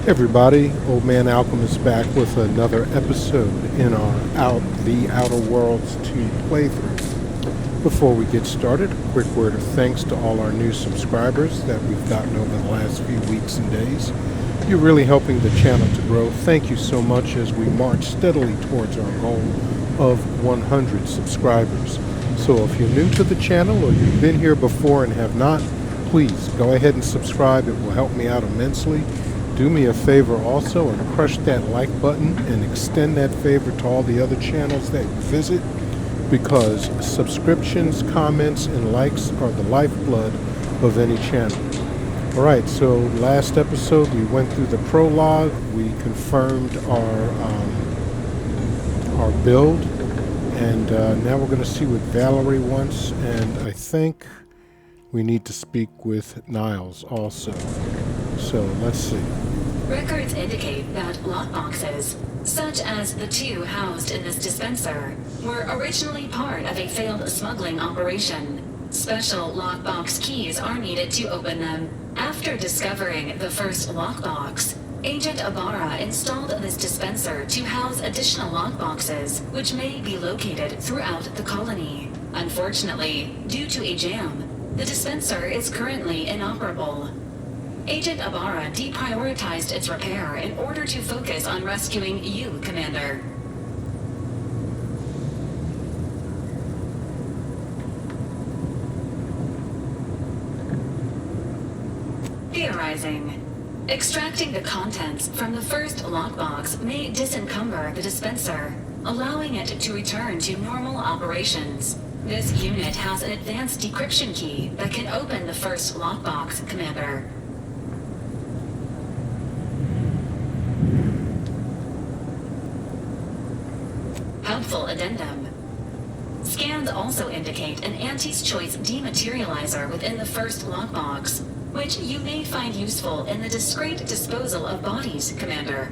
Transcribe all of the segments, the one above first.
Everybody, Old Man Alchemist back with another episode in our The Outer Worlds 2 playthrough. Before we get started, a quick word of thanks to all our new subscribers that we've gotten over the last few weeks and days. You're really helping the channel to grow. Thank you so much as we march steadily towards our goal of 100 subscribers. So if you're new to the channel or you've been here before and have not, please go ahead and subscribe. It will help me out immensely. Do me a favor also and crush that like button and extend that favor to all the other channels that you visit, because subscriptions, comments, and likes are the lifeblood of any channel. Alright, so last episode we went through the prologue, we confirmed our build, and now we're going to see what Valerie wants, and I think we need to speak with Niles also. So let's see. Records indicate that lockboxes, such as the two housed in this dispenser, were originally part of a failed smuggling operation. Special lockbox keys are needed to open them. After discovering the first lockbox, Agent Ibarra installed this dispenser to house additional lockboxes, which may be located throughout the colony. Unfortunately, due to a jam, the dispenser is currently inoperable. Agent Ibarra deprioritized its repair in order to focus on rescuing you, Commander. Theorizing. Extracting the contents from the first lockbox may disencumber the dispenser, allowing it to return to normal operations. This unit has an advanced decryption key that can open the first lockbox, Commander. Helpful addendum. Scans also indicate an Anti's Choice dematerializer within the first lockbox, which you may find useful in the discreet disposal of bodies, Commander.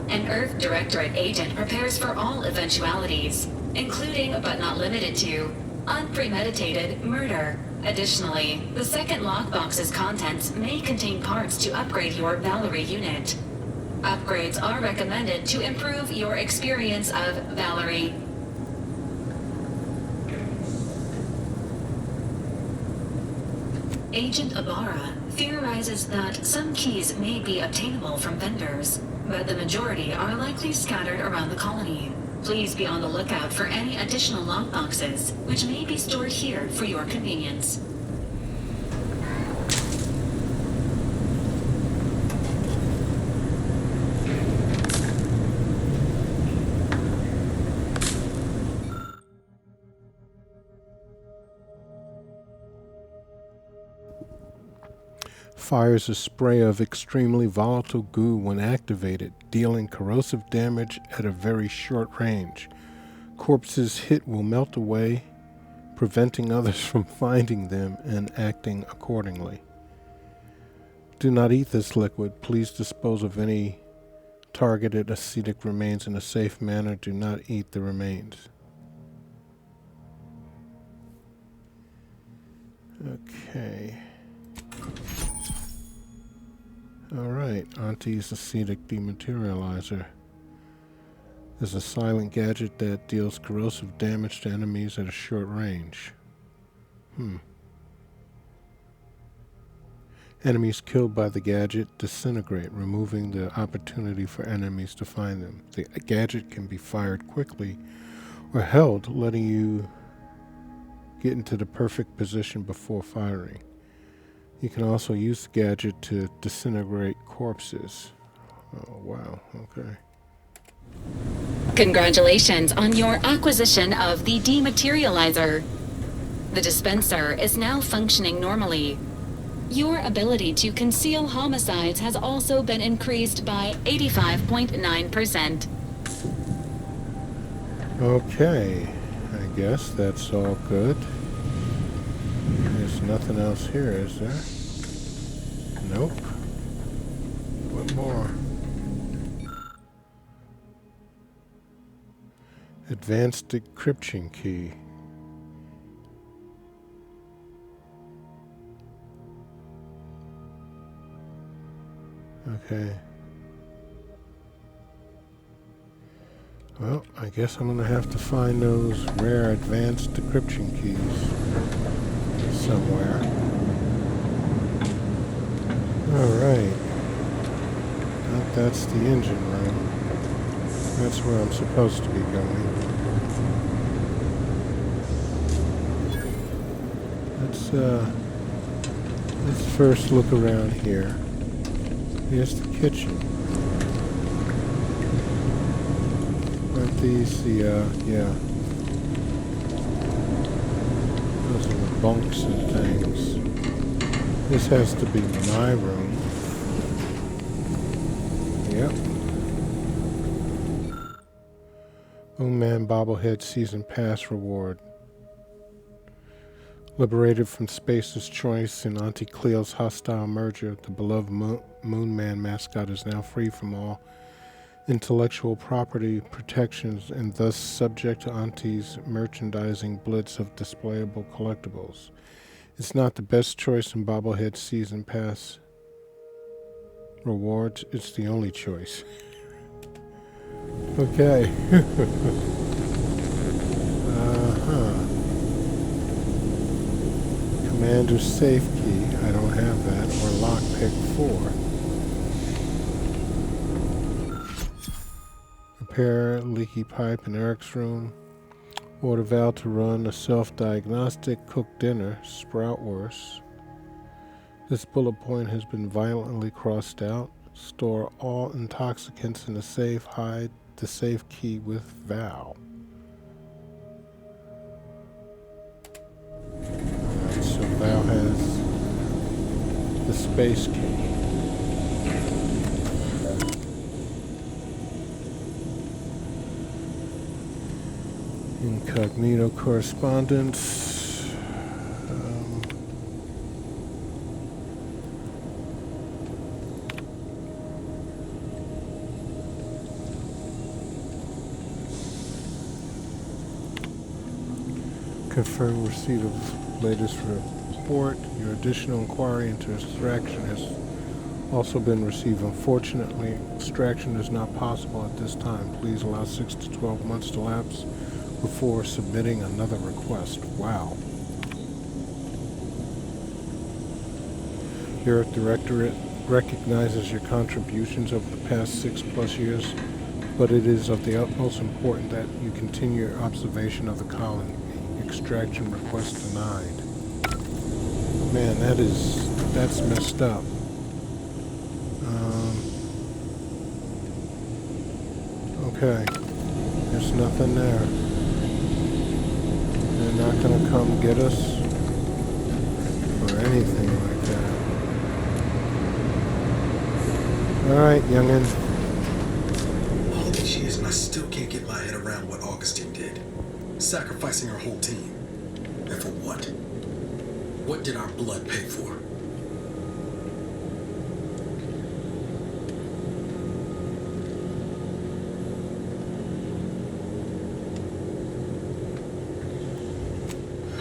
An Earth Directorate agent prepares for all eventualities, including but not limited to unpremeditated murder. Additionally, the second lockbox's contents may contain parts to upgrade your Valerie unit. Upgrades are recommended to improve your experience of Valerie. Agent Ibarra theorizes that some keys may be obtainable from vendors, but the majority are likely scattered around the colony. Please be on the lookout for any additional lockboxes, which may be stored here for your convenience. Fires a spray of extremely volatile goo when activated, dealing corrosive damage at a very short range. Corpses hit will melt away, preventing others from finding them and acting accordingly. Do not eat this liquid. Please dispose of any targeted acetic remains in a safe manner. Do not eat the remains. Okay. Alright, Auntie's acetic dematerializer is a silent gadget that deals corrosive damage to enemies at a short range. Enemies killed by the gadget disintegrate, removing the opportunity for enemies to find them. The gadget can be fired quickly or held, letting you get into the perfect position before firing. You can also use the gadget to disintegrate corpses. Oh, wow, okay. Congratulations on your acquisition of the dematerializer. The dispenser is now functioning normally. Your ability to conceal homicides has also been increased by 85.9%. Okay, I guess that's all good. There's nothing else here, is there? Nope. What more? Advanced decryption key. Okay. Well, I guess I'm going to have to find those rare advanced decryption keys somewhere. Alright. That's the engine room. That's where I'm supposed to be going. Let's first look around here. Here's the kitchen. Aren't these the, yeah. Those are the bunks and things. This has to be my room. Yep. Moon Man Bobblehead Season Pass reward. Liberated from Space's choice in Auntie Cleo's hostile merger, the beloved Moon Man mascot is now free from all intellectual property protections and thus subject to Auntie's merchandising blitz of displayable collectibles. It's not the best choice in Bobblehead Season Pass rewards, it's the only choice. Okay. Commander's safe key, I don't have that, or lockpick 4. Repair leaky pipe in Eric's room. Order Val to run a self-diagnostic, cook dinner, Sproutwurst. This bullet point has been violently crossed out. Store all intoxicants in a safe. Hide the safe key with Val. Alright, so Val has the space key. Incognito correspondence. Confirm receipt of latest report. Your additional inquiry into extraction has also been received. Unfortunately, extraction is not possible at this time. Please allow 6 to 12 months to lapse before submitting another request. Wow. Your directorate recognizes your contributions over the past 6+ years, but it is of the utmost importance that you continue your observation of the colony. Extraction request denied. Man, that's messed up. Okay. There's nothing there. They're not gonna come get us or anything like that. Alright, youngin. All these years and I still can't get my head around what Augustine did. Sacrificing our whole team. And for what? What did our blood pay for?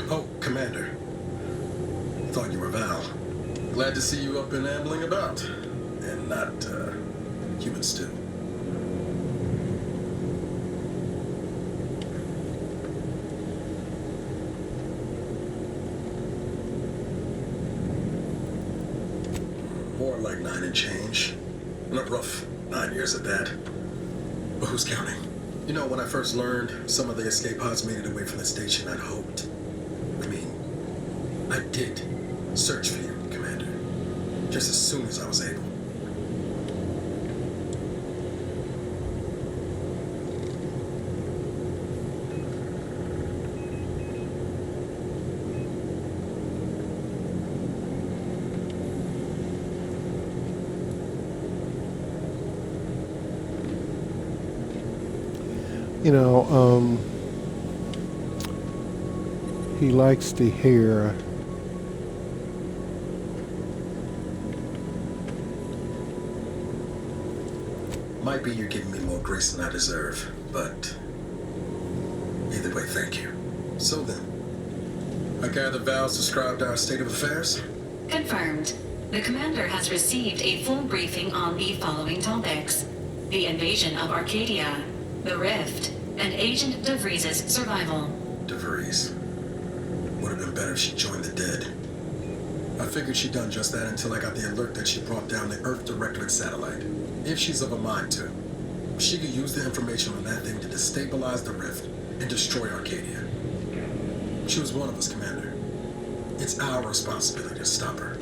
Oh, Commander. Thought you were Val. Glad to see you up and ambling about. And not, human stew. More like 9 and change. And a rough 9 years at that. But who's counting? You know, when I first learned some of the escape pods made it away from the station, I'd hoped. I did search for you, Commander. Just as soon as I was able. You know, he likes to hear Might be you're giving me more grace than I deserve, but either way, thank you. So then, I gather Val's described our state of affairs? Confirmed. The commander has received a full briefing on the following topics: the invasion of Arcadia, the Rift, and Agent DeVries' survival. DeVries. Would have been better if she joined the dead. I figured she'd done just that until I got the alert that she brought down the Earth Directorate satellite. If she's of a mind to, she could use the information on that thing to destabilize the Rift and destroy Arcadia. She was one of us, Commander. It's our responsibility to stop her.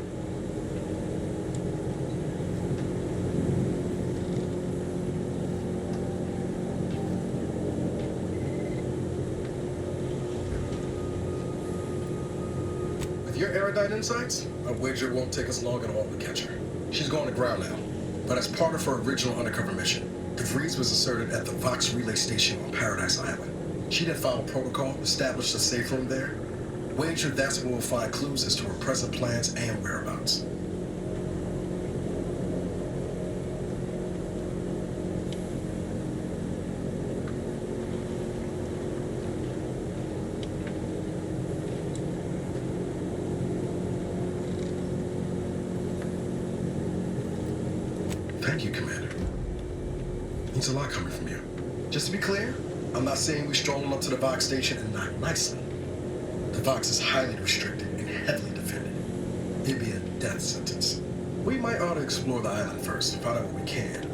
With your erudite insights, I wager it won't take us long at all to catch her. She's going to ground now, but as part of her original undercover mission, DeVries was asserted at the Vox relay station on Paradise Island. She did follow protocol, established a safe room there. Wager that's where we'll find clues as to her present plans and whereabouts. Thank you, Commander. Means a lot coming from you. Just to be clear, I'm not saying we stroll up to the Vox station and knock nicely. The Vox is highly restricted and heavily defended. It'd be a death sentence. We might ought to explore the island first, find out what we can.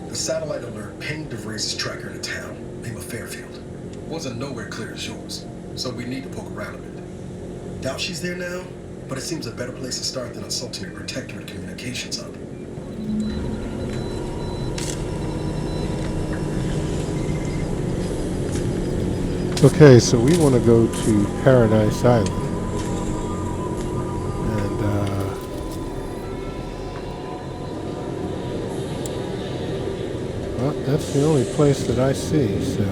The satellite alert pinged DeVries' tracker in a town named Fairfield. Wasn't nowhere clear as yours, so we need to poke around a bit. Doubt she's there now, but it seems a better place to start than assaulting a protectorate communications hub. Okay, so we want to go to Paradise Island. And, well, that's the only place that I see, so...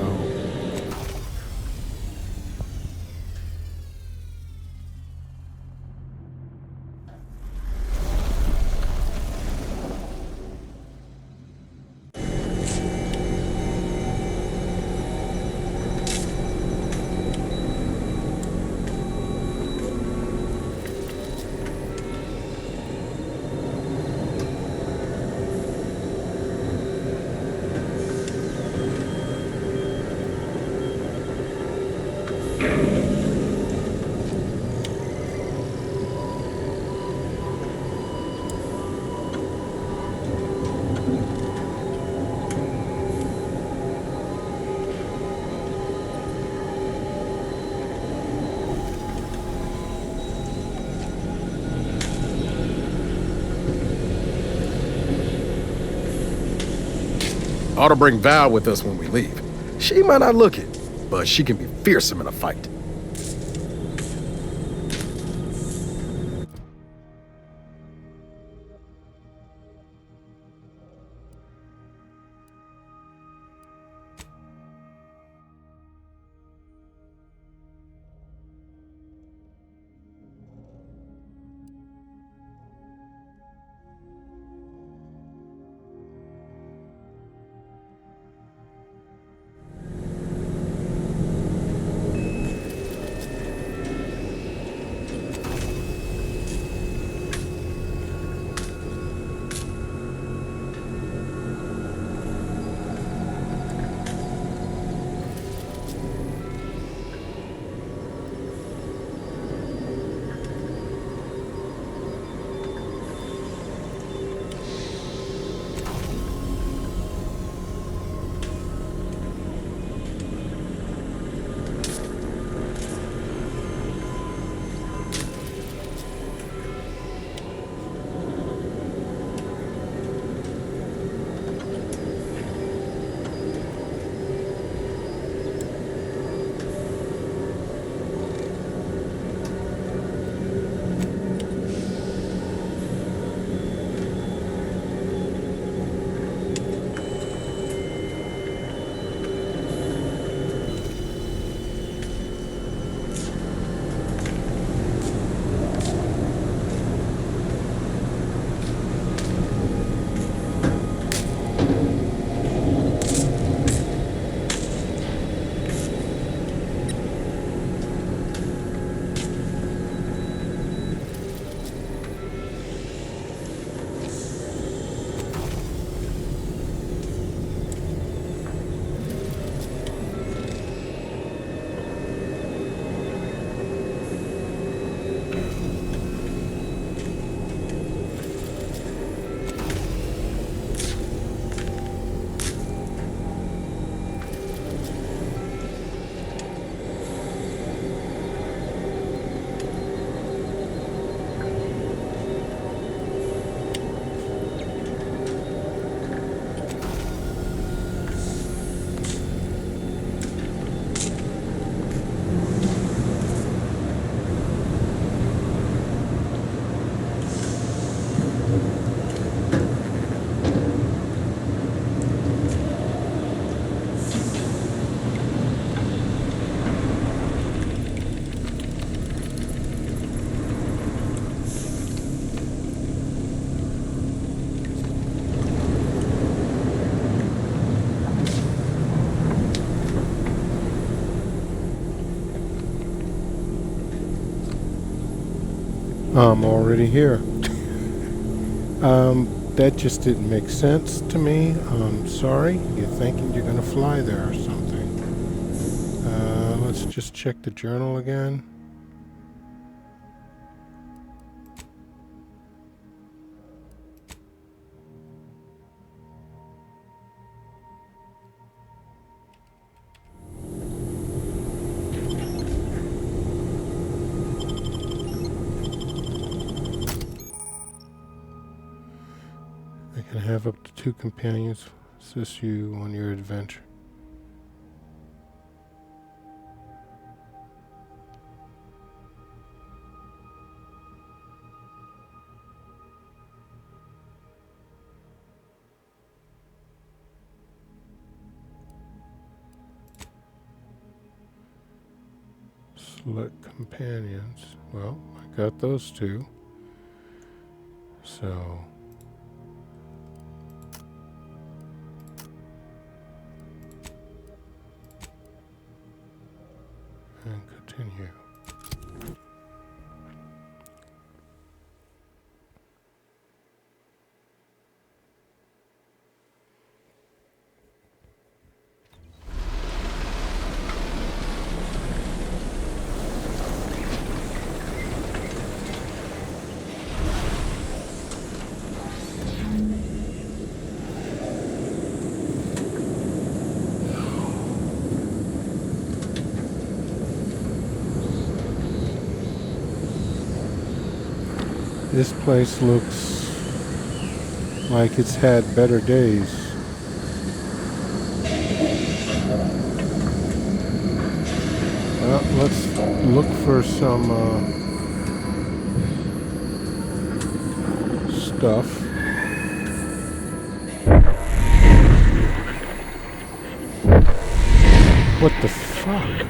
Ought to bring Val with us when we leave. She might not look it, but she can be fearsome in a fight. I'm already here. That just didn't make sense to me. I'm sorry. You're thinking you're gonna fly there or something. Let's just check the journal again. I can have up to 2 companions assist you on your adventure. Select companions. Well, I got those 2. So and continue. This place looks like it's had better days. Well, let's look for some stuff. What the fuck?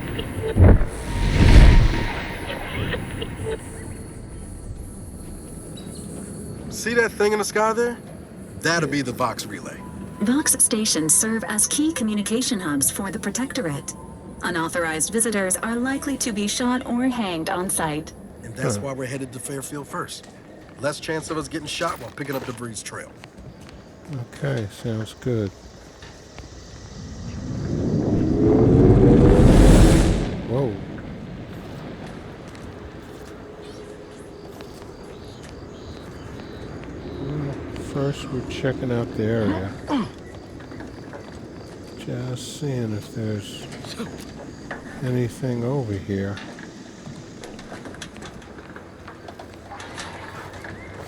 See that thing in the sky there? That'll be the Vox relay. Vox stations serve as key communication hubs for the Protectorate. Unauthorized visitors are likely to be shot or hanged on sight. And that's why we're headed to Fairfield first. Less chance of us getting shot while picking up debris trail. Okay, sounds good. Whoa. First, we're checking out the area. Just seeing if there's anything over here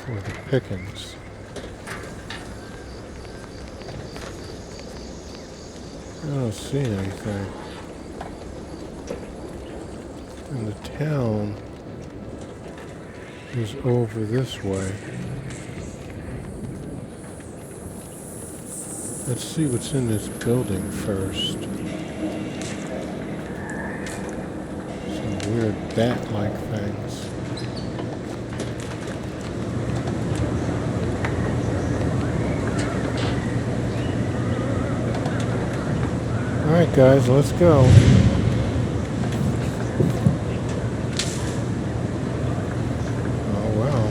for the pickings. I don't see anything. And the town is over this way. Let's see what's in this building first. Some weird bat-like things. Alright guys, let's go. Oh wow.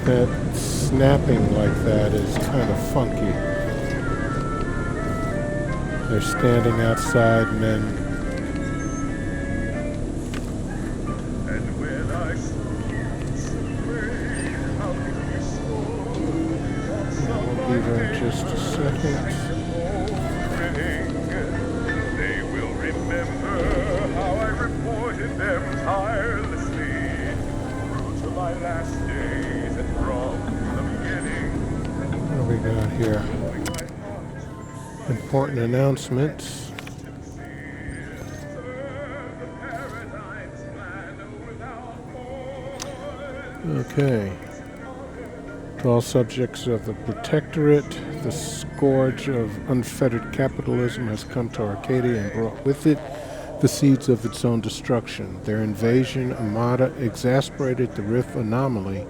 That snapping like that is kind of funky. They're standing outside and then we'll be there in just a second. They will remember how I reported them tirelessly through to my last days and from the beginning. What do we got here? Important announcements. Okay. To all subjects of the Protectorate, the scourge of unfettered capitalism has come to Arcadia and brought with it the seeds of its own destruction. Their invasion armada exasperated the Rift anomaly,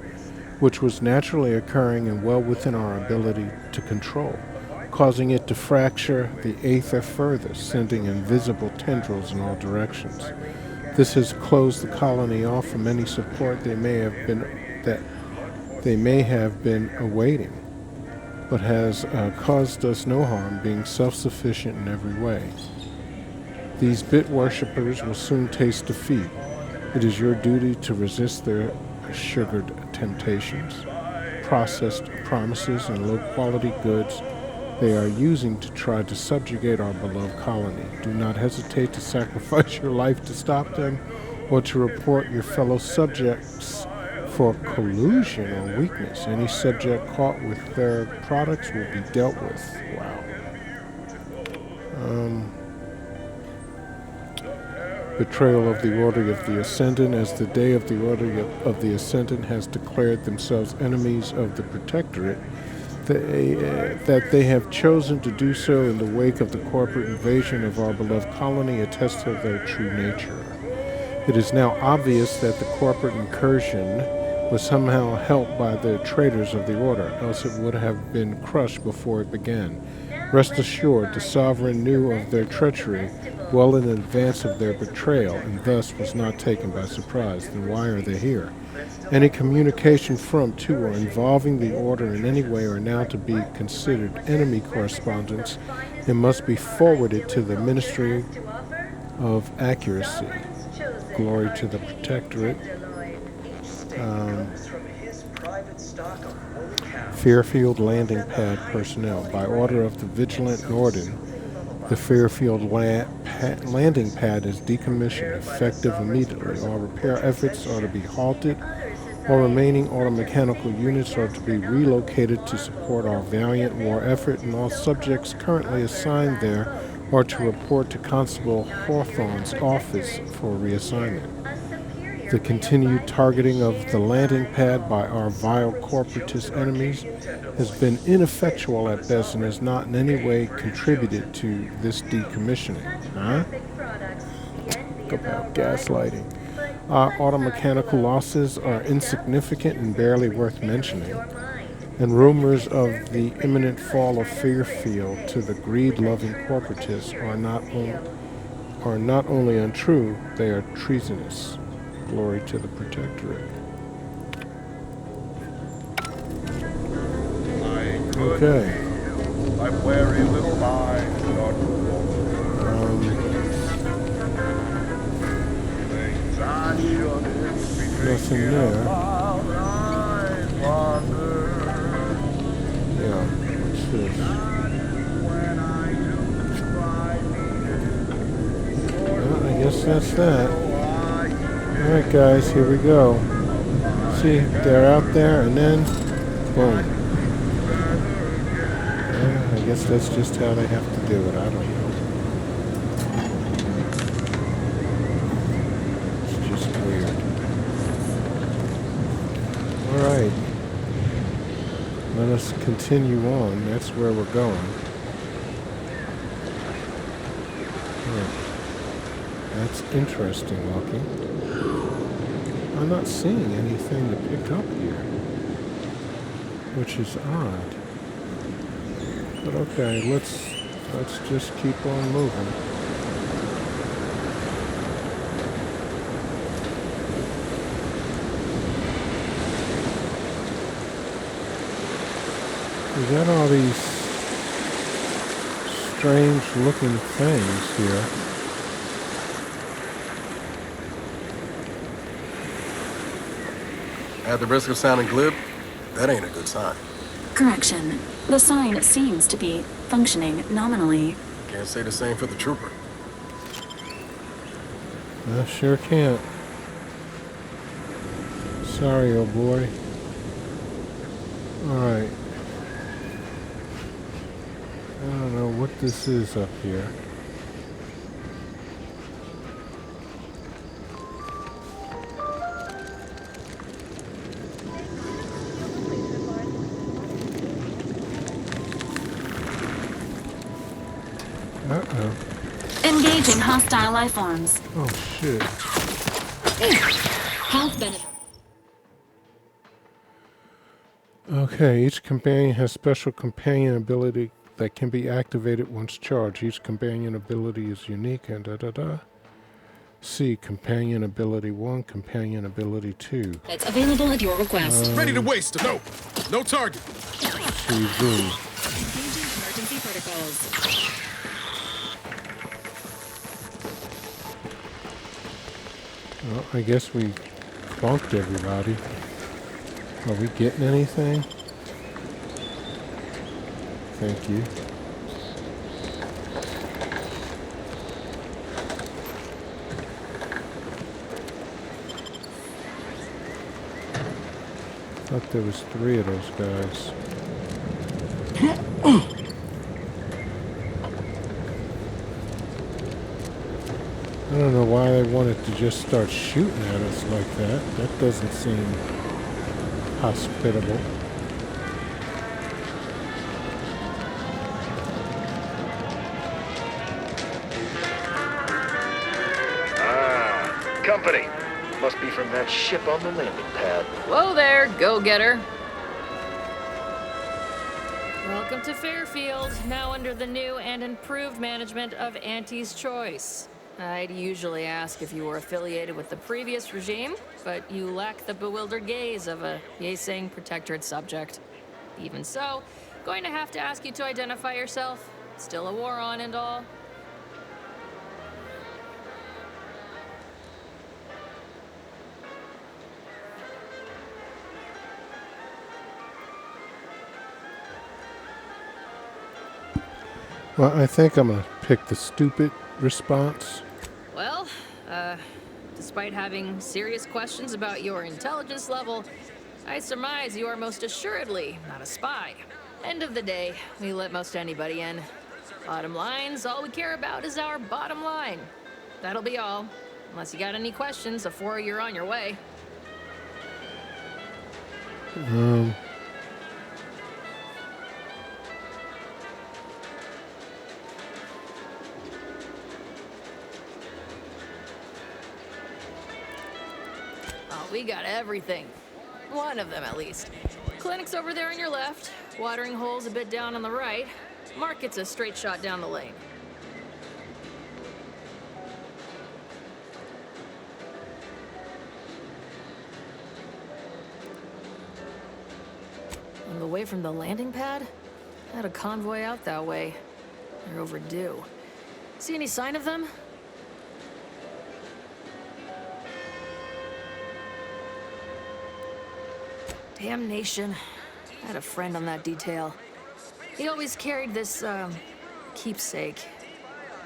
which was naturally occurring and well within our ability to control. causing it to fracture the aether further, sending invisible tendrils in all directions. This has closed the colony off from any support they may have been awaiting, but has caused us no harm, being self-sufficient in every way. These bit worshippers will soon taste defeat. It is your duty to resist their sugared temptations, processed promises, and low-quality goods they are using to try to subjugate our beloved colony. Do not hesitate to sacrifice your life to stop them, or to report your fellow subjects for collusion or weakness. Any subject caught with their products will be dealt with. Wow. Betrayal of the Order of the Ascendant. As the day of the Order of the Ascendant has declared themselves enemies of the Protectorate, that they have chosen to do so in the wake of the corporate invasion of our beloved colony attests to their true nature. It is now obvious that the corporate incursion was somehow helped by the traitors of the Order, else it would have been crushed before it began. Rest assured, the Sovereign knew of their treachery well in advance of their betrayal, and thus was not taken by surprise. Then why are they here? Any communication from, to, or involving the Order in any way are now to be considered enemy correspondence and must be forwarded to the Ministry of Accuracy. Glory to the Protectorate. Fairfield landing pad personnel. By order of the Vigilant Norden, the Fairfield landing pad is decommissioned, effective immediately. All repair efforts are to be halted. All remaining automechanical units are to be relocated to support our valiant war effort, and all subjects currently assigned there are to report to Constable Hawthorne's office for reassignment. The continued targeting of the landing pad by our vile corporatist enemies has been ineffectual at best and has not in any way contributed to this decommissioning. Huh? Talk about gaslighting. Our automechanical losses are insignificant and barely worth mentioning, and rumors of the imminent fall of Fairfield to the greed-loving corporatists are not only untrue, they are treasonous. Glory to the Protectorate. Okay. My weary little mind start to things I shouldn't be Nothing there. Yeah, what's this? Well, I guess that's that. Alright guys, here we go. See, they're out there and then, boom. Yeah, I guess that's just how they have to do it, I don't know. It's just weird. Alright. Let us continue on, that's where we're going. That's interesting looking. I'm not seeing anything to pick up here, which is odd. But okay, let's just keep on moving. We got all these strange looking things here. At the risk of sounding glib, that ain't a good sign. Correction. The sign seems to be functioning nominally. Can't say the same for the trooper. I sure can't. Sorry, old boy. Alright. I don't know what this is up here. Uh-oh. Engaging hostile life forms. Oh, shit. Health benefit. Okay, each companion has special companion ability that can be activated once charged. Each companion ability is unique and da-da-da. C, companion ability 1, companion ability 2. It's available at your request. Ready to waste. No. No target. CV. Engaging emergency protocols. Well, I guess we bunked everybody. Are we getting anything? Thank you. Thought there was 3 of those guys. I don't know why they wanted to just start shooting at us like that. That doesn't seem hospitable. Company. Must be from that ship on the landing pad. Whoa there, go-getter. Welcome to Fairfield, now under the new and improved management of Auntie's Choice. I'd usually ask if you were affiliated with the previous regime, but you lack the bewildered gaze of a yay-saying protectorate subject. Even so, going to have to ask you to identify yourself. Still a war on and all. Well, I think I'm going to pick the stupid response. Well, despite having serious questions about your intelligence level, I surmise you are most assuredly not a spy. End of the day, we let most anybody in. Bottom line's all we care about is our bottom line. That'll be all. Unless you got any questions before you're on your way. Oh, we got everything. One of them, at least. Clinic's over there on your left. Watering hole's a bit down on the right. Market's a straight shot down the lane. On the way from the landing pad? I had a convoy out that way. They're overdue. See any sign of them? Damnation. I had a friend on that detail. He always carried this, keepsake.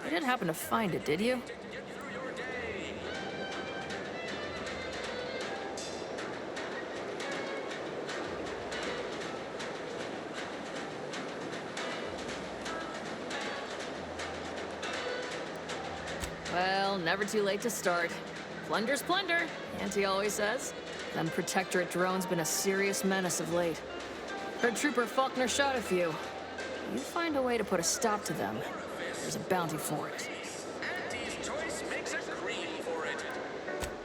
You didn't happen to find it, did you? Well, never too late to start. Plunder's plunder, Auntie always says. Them Protectorate drones been a serious menace of late. Heard Trooper Faulkner shot a few. You find a way to put a stop to them, there's a bounty for it. Auntie's Choice makes a cream for it.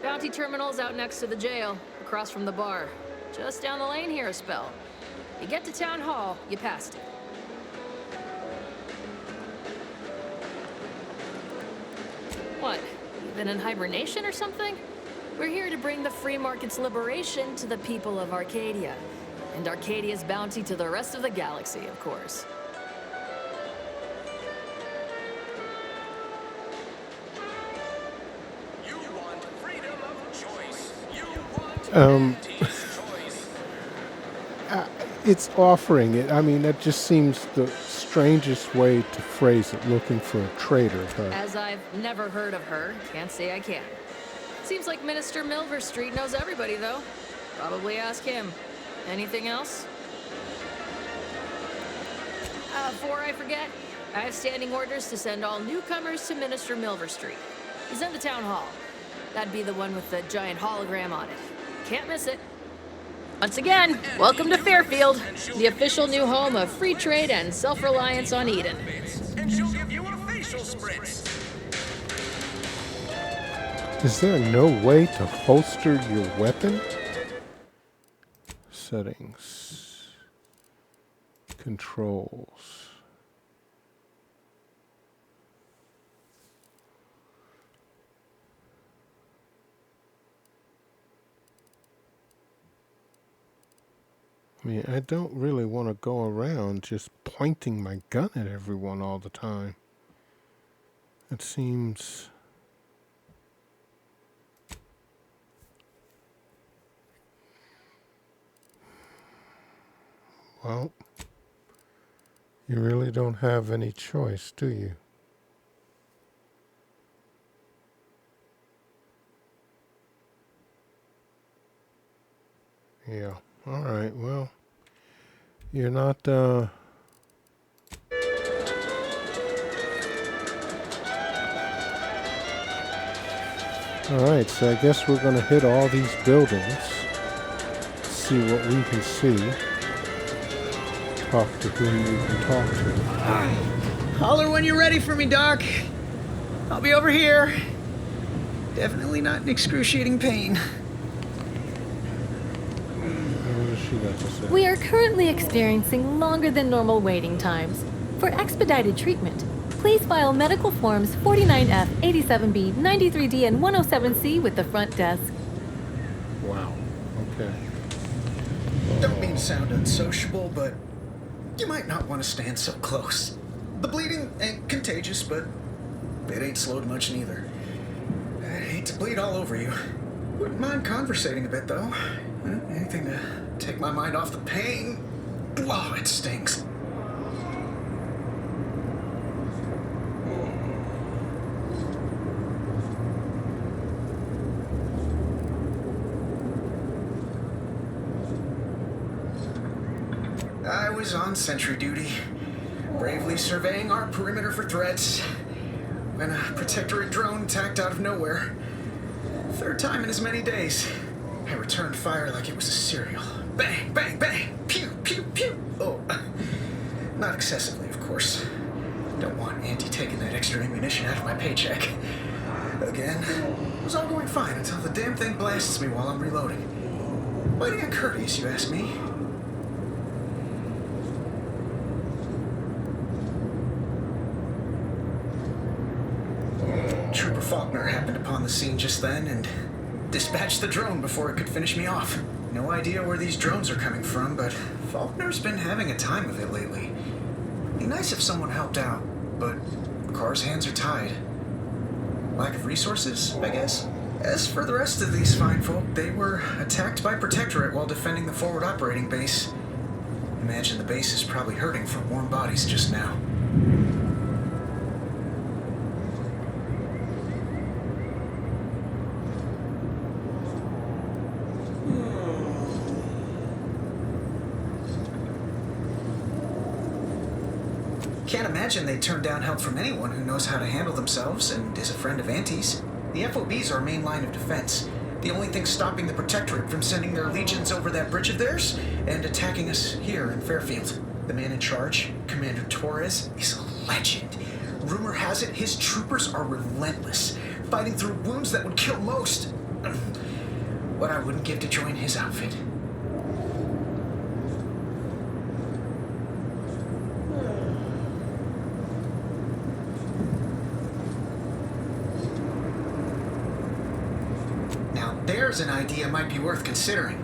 Bounty terminal's out next to the jail, across from the bar. Just down the lane here a spell. You get to Town Hall, you passed it. What? You been in hibernation or something? We're here to bring the free market's liberation to the people of Arcadia. And Arcadia's bounty to the rest of the galaxy, of course. You want freedom of choice. You want Auntie's Choice. It's offering it. I mean, that just seems the strangest way to phrase it, looking for a traitor. But As I've never heard of her, can't say I can. Seems like Minister Milverstreet knows everybody, though. Probably ask him. Anything else? Before I forget, I have standing orders to send all newcomers to Minister Milverstreet. He's in the town hall. That'd be the one with the giant hologram on it. Can't miss it. Once again, welcome to Fairfield, the official new home of free trade and self-reliance on Eden. And she'll give you a facial spritz. is there no way to holster your weapon? Settings. Controls. I mean, I don't really want to go around just pointing my gun at everyone all the time. It seems... Well, you really don't have any choice, do you? Yeah. All right. Well, you're not, All right, so I guess we're going to hit all these buildings, see what we can see, talk to whom we can talk to. Holler when you're ready for me, Doc. I'll be over here. Definitely not in excruciating pain. What has she got to say? We are currently experiencing longer than normal waiting times. For expedited treatment, please file medical forms 49F, 87B, 93D, and 107C with the front desk. Wow. Okay. Don't mean to sound unsociable, but you might not want to stand so close. The bleeding ain't contagious, but it ain't slowed much neither. I hate to bleed all over you. Wouldn't mind conversating a bit, though. Anything to take my mind off the pain. Wow, it stings. I was on sentry duty, bravely surveying our perimeter for threats, when a protectorate drone attacked out of nowhere. Third time in as many days. I returned fire like it was a cereal. Bang, bang, bang! Pew, pew, pew! Oh, not excessively, of course. Don't want Auntie taking that extra ammunition out of my paycheck. Again, it was all going fine until the damn thing blasts me while I'm reloading. Mighty uncourteous, you ask me. Trooper Faulkner happened upon the scene just then and dispatched the drone before it could finish me off. No idea where these drones are coming from, but Faulkner's been having a time of it lately. Be nice if someone helped out, but Carr's hands are tied. Lack of resources, I guess? As for the rest of these fine folk, they were attacked by Protectorate while defending the forward operating base. Imagine the base is probably hurting for warm bodies just now. Can't imagine they'd turn down help from anyone who knows how to handle themselves and is a friend of Auntie's. The FOB's our main line of defense. The only thing stopping the Protectorate from sending their legions over that bridge of theirs and attacking us here in Fairfield. The man in charge, Commander Torres, is a legend. Rumor has it his troopers are relentless, fighting through wounds that would kill most. What I wouldn't give to join his outfit. There's an idea might be worth considering.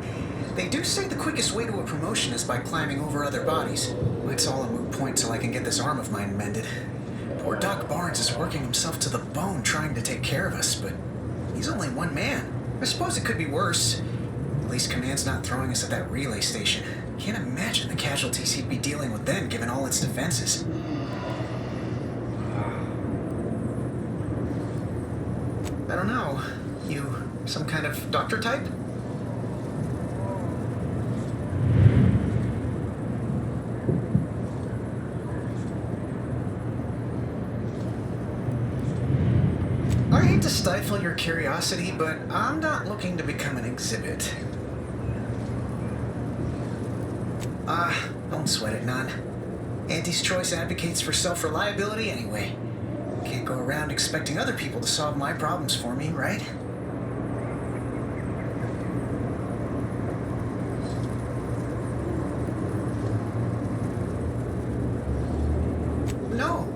They do say the quickest way to a promotion is by climbing over other bodies. It's all a moot point till I can get this arm of mine mended. Poor Doc Barnes is working himself to the bone trying to take care of us, but he's only one man. I suppose it could be worse. At least Command's not throwing us at that relay station. Can't imagine the casualties he'd be dealing with then, given all its defenses. I don't know. You some kind of doctor type? I hate to stifle your curiosity, but I'm not looking to become an exhibit. Don't sweat it none. Auntie's Choice advocates for self-reliability anyway. Can't go around expecting other people to solve my problems for me, right?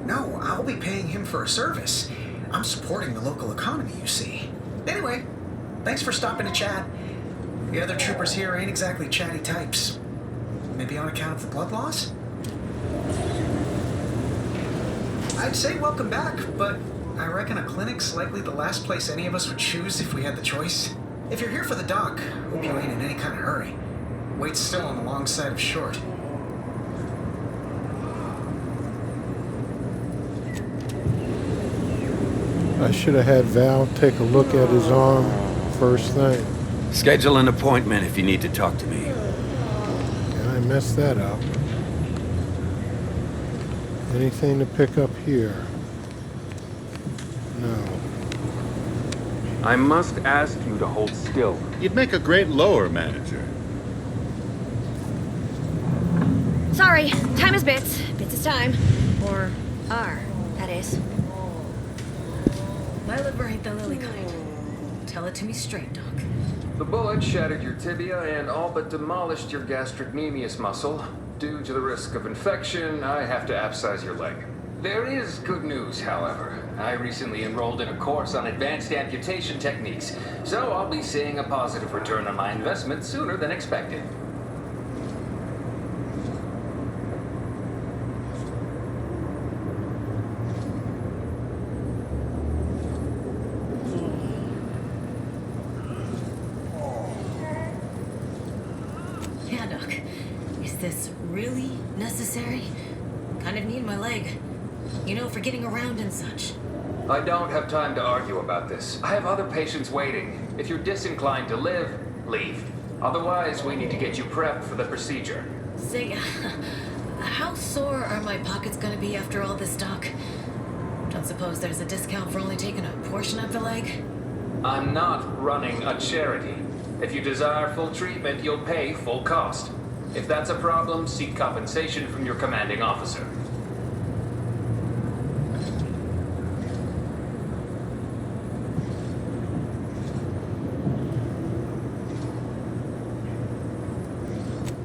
No, I'll be paying him for a service. I'm supporting the local economy, you see. Anyway, thanks for stopping to chat. The other troopers here ain't exactly chatty types. Maybe on account of the blood loss? I'd say welcome back, but I reckon a clinic's likely the last place any of us would choose if we had the choice. If you're here for the doc, hope you ain't in any kind of hurry. Wait's still on the long side of short. I should have had Val take a look at his arm first thing. Schedule an appointment if you need to talk to me. And I messed that up. Anything to pick up here? No. I must ask you to hold still. You'd make a great lower manager. Sorry, time is bits. Bits is time. Or are, that is. My liver ain't the lily kind. Tell it to me straight, Doc. The bullet shattered your tibia and all but demolished your gastrocnemius muscle. Due to the risk of infection, I have to abscise your leg. There is good news, however. I recently enrolled in a course on advanced amputation techniques, so I'll be seeing a positive return on my investment sooner than expected. Yeah, Doc. Is this really necessary? Kind of need my leg. You know, for getting around and such. I don't have time to argue about this. I have other patients waiting. If you're disinclined to live, leave. Otherwise, we need to get you prepped for the procedure. Say, how sore are my pockets gonna be after all this, Doc? Don't suppose there's a discount for only taking a portion of the leg? I'm not running a charity. If you desire full treatment, you'll pay full cost. If that's a problem, seek compensation from your commanding officer.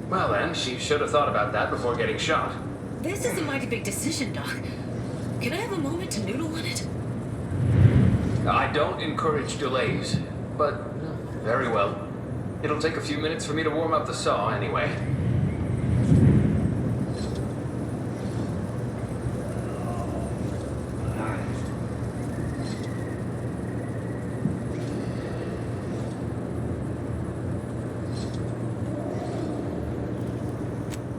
Well then, she should have thought about that before getting shot. This is a mighty big decision, Doc. Can I have a moment to noodle on it? I don't encourage delays, but very well. It'll take a few minutes for me to warm up the saw anyway.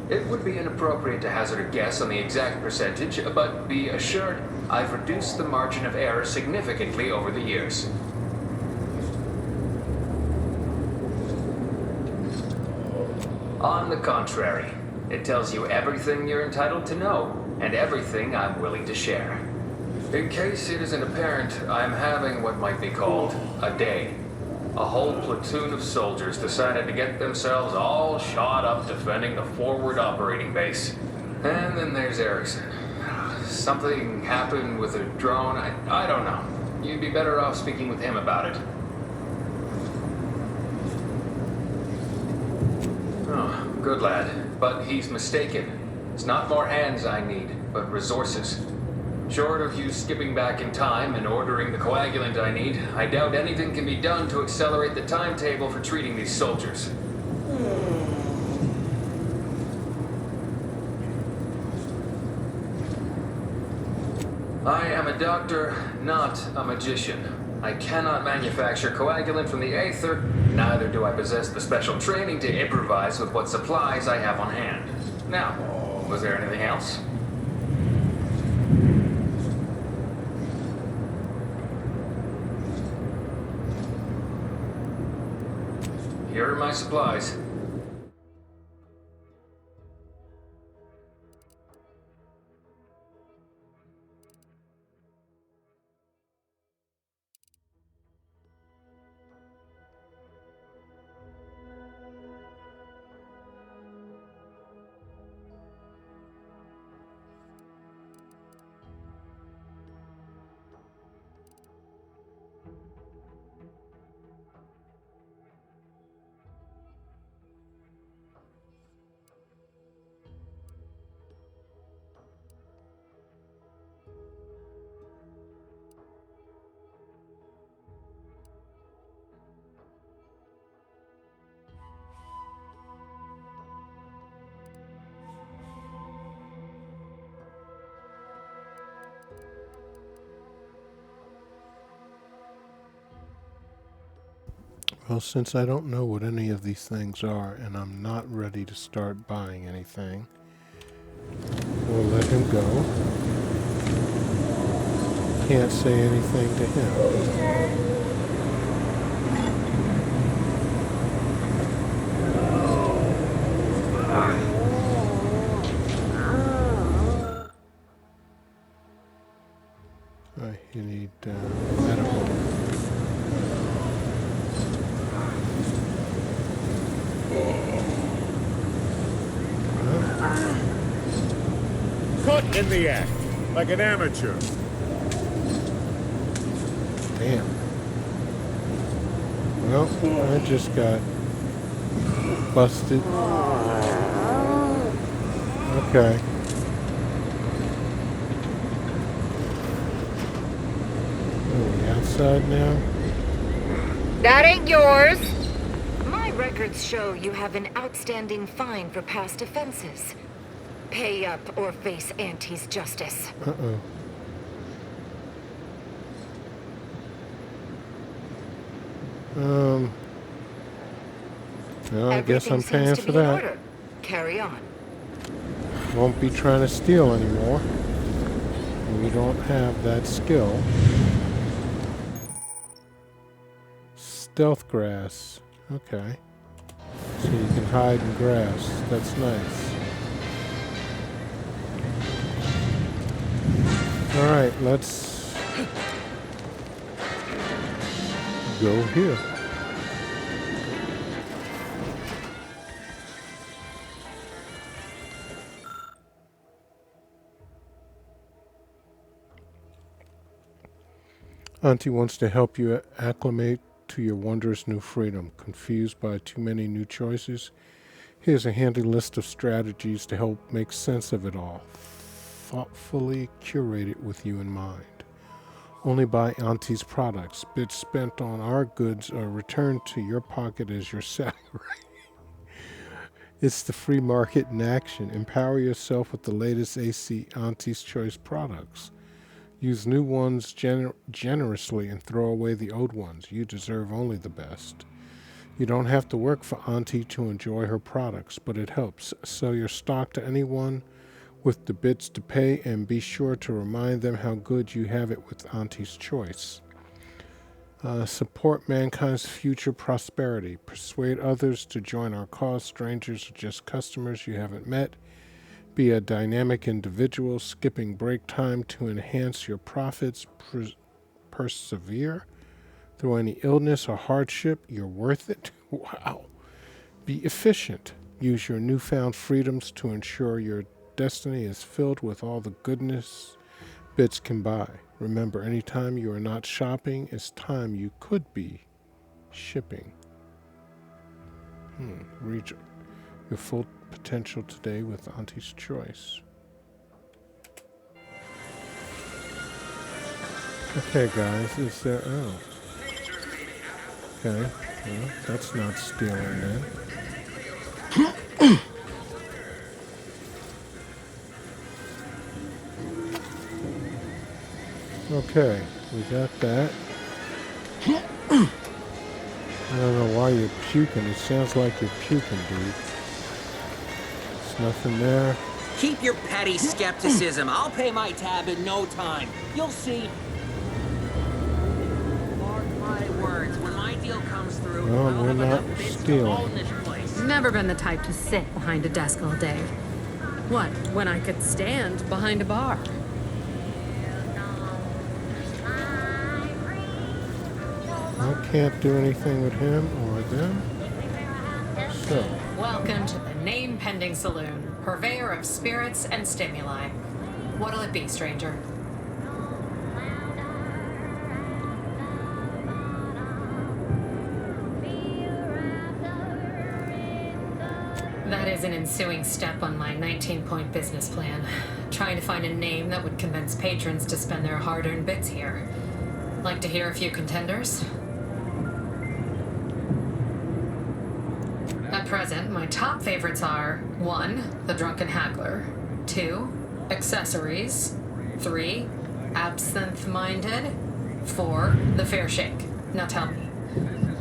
It would be inappropriate to hazard a guess on the exact percentage, but be assured I've reduced the margin of error significantly over the years. On the contrary, it tells you everything you're entitled to know, and everything I'm willing to share. In case it isn't apparent, I'm having what might be called a day. A whole platoon of soldiers decided to get themselves all shot up defending the forward operating base. And then there's Erickson. Something happened with a drone. I don't know. You'd be better off speaking with him about it. Oh, good lad. But he's mistaken. It's not more hands I need, but resources. Short of you skipping back in time and ordering the coagulant I need, I doubt anything can be done to accelerate the timetable for treating these soldiers. I am a doctor, not a magician. I cannot manufacture coagulant from the aether, neither do I possess the special training to improvise with what supplies I have on hand. Now, was there anything else? Here are my supplies. Well, since I don't know what any of these things are, and I'm not ready to start buying anything, we'll let him go. Can't say anything to him. You need medical. Caught in the act, like an amateur. Damn. Well, I just got busted. Okay. Outside now? That ain't yours. My records show you have an outstanding fine for past offenses. Pay up or face Auntie's justice. Uh-oh. Well, I guess I'm paying for that. Order. Carry on. Won't be trying to steal anymore. We don't have that skill. Stealth grass. Okay. So you can hide in grass. That's nice. Alright, let's go here. Auntie wants to help you acclimate to your wondrous new freedom. Confused by too many new choices? Here's a handy list of strategies to help make sense of it all. Thoughtfully curated with you in mind. Only buy Auntie's products. Bits spent on our goods are returned to your pocket as your salary. It's the free market in action. Empower yourself with the latest AC Auntie's Choice products. Use new ones generously and throw away the old ones. You deserve only the best. You don't have to work for Auntie to enjoy her products, but it helps. Sell your stock to anyone with the bits to pay, and be sure to remind them how good you have it with Auntie's Choice. Support mankind's future prosperity. Persuade others to join our cause. Strangers are just customers you haven't met. Be a dynamic individual, skipping break time to enhance your profits. Persevere through any illness or hardship. You're worth it. Wow. Be efficient. Use your newfound freedoms to ensure your destiny is filled with all the goodness bits can buy. Remember, anytime you are not shopping is time you could be shipping. Reach your full potential today with Auntie's Choice. Okay, guys, is there... Oh. Okay, well, that's not stealing then. Okay, we got that. I don't know why you're puking. It sounds like you're puking, dude. There's nothing there. Keep your petty skepticism. I'll pay my tab in no time. You'll see. Mark my words. When my deal comes through, Well, I'll we're have not enough bits to stealing. own this place. Never been the type to sit behind a desk all day. What, when I could stand behind a bar? I can't do anything with him or them. So, Welcome to the Name Pending Saloon, purveyor of spirits and stimuli. What'll it be, stranger? That is an ensuing step on my 19-point business plan. Trying to find a name that would convince patrons to spend their hard-earned bits here. Like to hear a few contenders? At present, my top favorites are 1. The Drunken Haggler, 2. Accessories, 3. Absinthe-Minded, 4. The Fair Shake. Now tell me,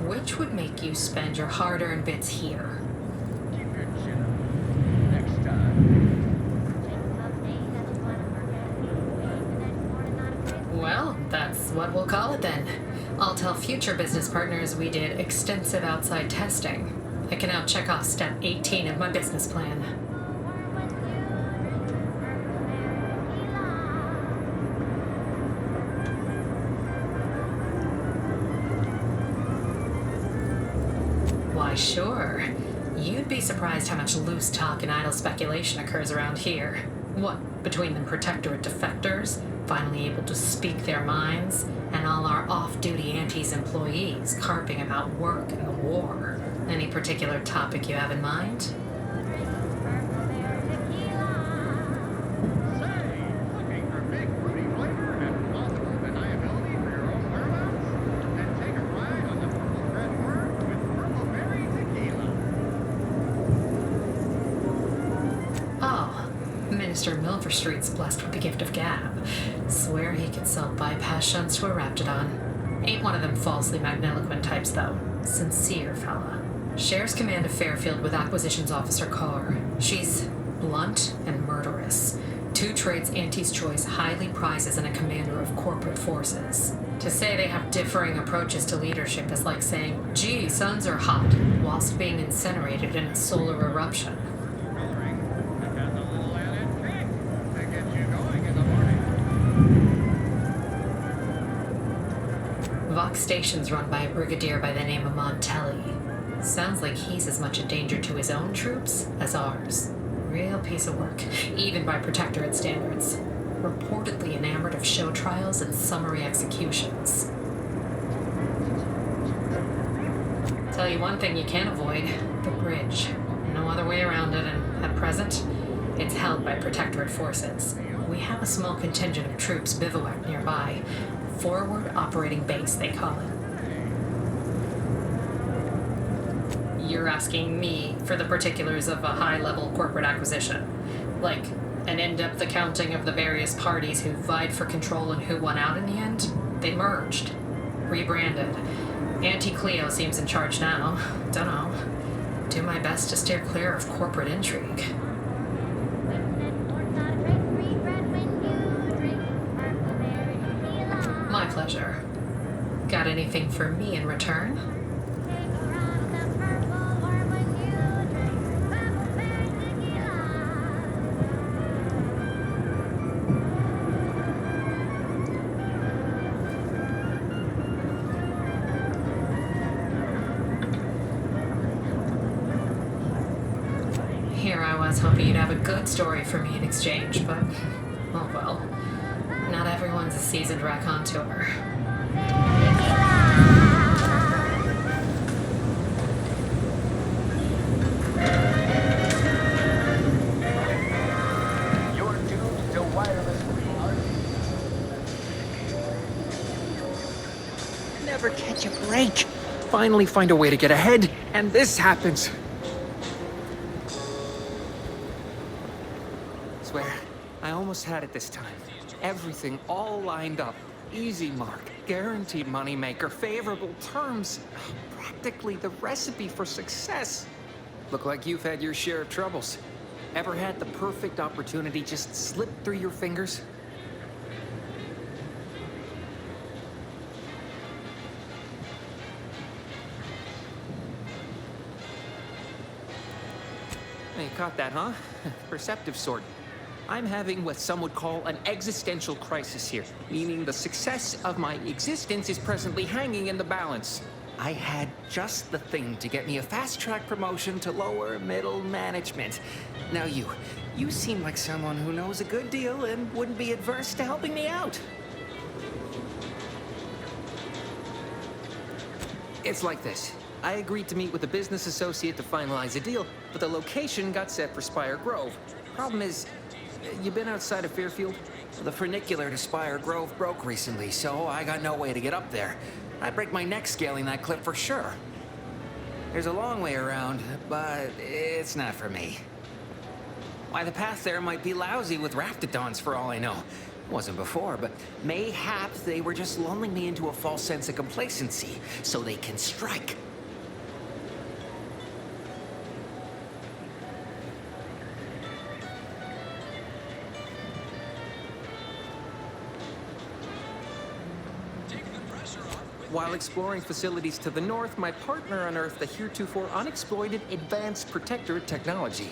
which would make you spend your hard-earned bits here? Well, that's what we'll call it then. I'll tell future business partners we did extensive outside testing. I can now check off step 18 of my business plan. Why, sure. You'd be surprised how much loose talk and idle speculation occurs around here. What, between the Protectorate defectors, finally able to speak their minds, and all our off-duty Antes employees carping about work and the war. Any particular topic you have in mind? Mr. Milverstreet's blessed with the gift of gab. Swear he could sell bypass shunts to a Raptidon. Ain't one of them falsely magniloquent types, though. Sincere fella. Shares command of Fairfield with Acquisitions Officer Carr. She's blunt and murderous. Two traits Auntie's Choice highly prizes in a commander of corporate forces. To say they have differing approaches to leadership is like saying, gee, suns are hot, whilst being incinerated in a solar eruption. Vox Station's run by a brigadier by the name of Montelli. Sounds like he's as much a danger to his own troops as ours. Real piece of work, even by Protectorate standards. Reportedly enamored of show trials and summary executions. Tell you one thing you can't avoid, the bridge. No other way around it, and at present, it's held by Protectorate forces. We have a small contingent of troops bivouacked nearby. Forward Operating Base, they call it. You're asking me for the particulars of a high-level corporate acquisition. Like, an in-depth accounting of the various parties who vied for control and who won out in the end? They merged. Rebranded. Auntie Cleo seems in charge now. Dunno. Do my best to steer clear of corporate intrigue. My pleasure. Got anything for me in return? Here I was hoping you'd have a good story for me in exchange, but oh well. Not everyone's a seasoned raconteur. You're doomed to wireless Never catch a break. Finally find a way to get ahead, and this happens. Swear, I almost had it this time. Everything all lined up. Easy mark, guaranteed moneymaker, favorable terms. Practically the recipe for success. Look like you've had your share of troubles. Ever had the perfect opportunity just slip through your fingers? You caught that, huh? Perceptive sort. I'm having what some would call an existential crisis here, meaning the success of my existence is presently hanging in the balance. I had just the thing to get me a fast-track promotion to lower middle management. Now you seem like someone who knows a good deal and wouldn't be adverse to helping me out. It's like this. I agreed to meet with a business associate to finalize a deal, but the location got set for Spire Grove. Problem is, you been outside of Fairfield? The funicular to Spire Grove broke recently, so I got no way to get up there. I'd break my neck scaling that cliff for sure. There's a long way around, but it's not for me. Why, the path there might be lousy with Raptidons for all I know. Wasn't before, but mayhap they were just lulling me into a false sense of complacency so they can strike. While exploring facilities to the north, my partner unearthed the heretofore unexploited advanced protectorate technology.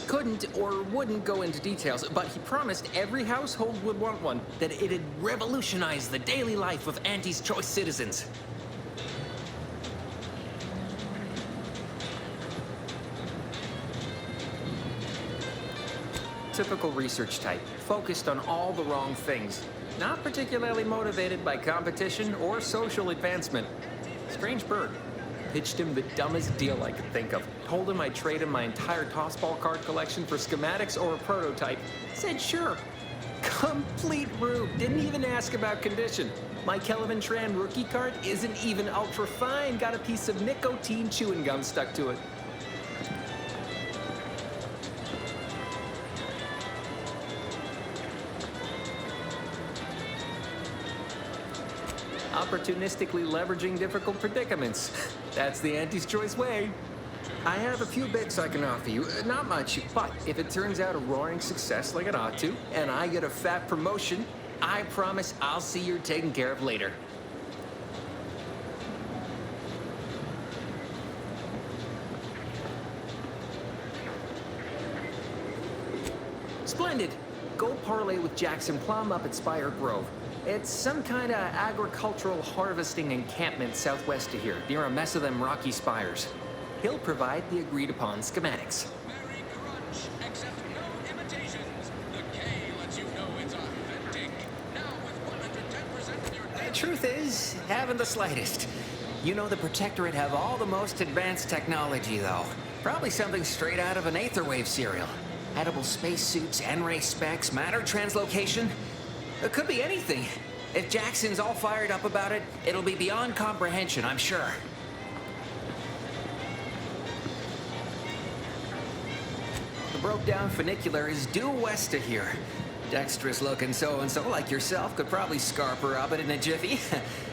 Couldn't or wouldn't go into details, but he promised every household would want one, that it'd revolutionize the daily life of Auntie's Choice citizens. Typical research type, focused on all the wrong things. Not particularly motivated by competition or social advancement. Strange bird. Pitched him the dumbest deal I could think of. Told him I'd trade him my entire tossball card collection for schematics or a prototype. Said sure. Complete rube. Didn't even ask about condition. My Kelvin Tran rookie card isn't even ultra fine. Got a piece of nicotine chewing gum stuck to it. Opportunistically leveraging difficult predicaments. That's the Auntie's Choice way. I have a few bits I can offer you. Not much, but if it turns out a roaring success like it ought to, and I get a fat promotion, I promise I'll see you're taken care of later. Splendid. Go parlay with Jackson Plum up at Spire Grove. It's some kind of agricultural harvesting encampment southwest of here, near a mess of them rocky spires. He'll provide the agreed-upon schematics. Merry crunch, except no imitations. The K lets you know it's authentic. Now with 110% of your... The truth is, haven't the slightest. You know the Protectorate have all the most advanced technology, though. Probably something straight out of an Aetherwave serial. Edible spacesuits, N-ray specs, matter translocation. It could be anything. If Jackson's all fired up about it, it'll be beyond comprehension, I'm sure. The broke-down funicular is due west of here. Dexterous-looking so-and-so like yourself could probably scarp her up it in a jiffy.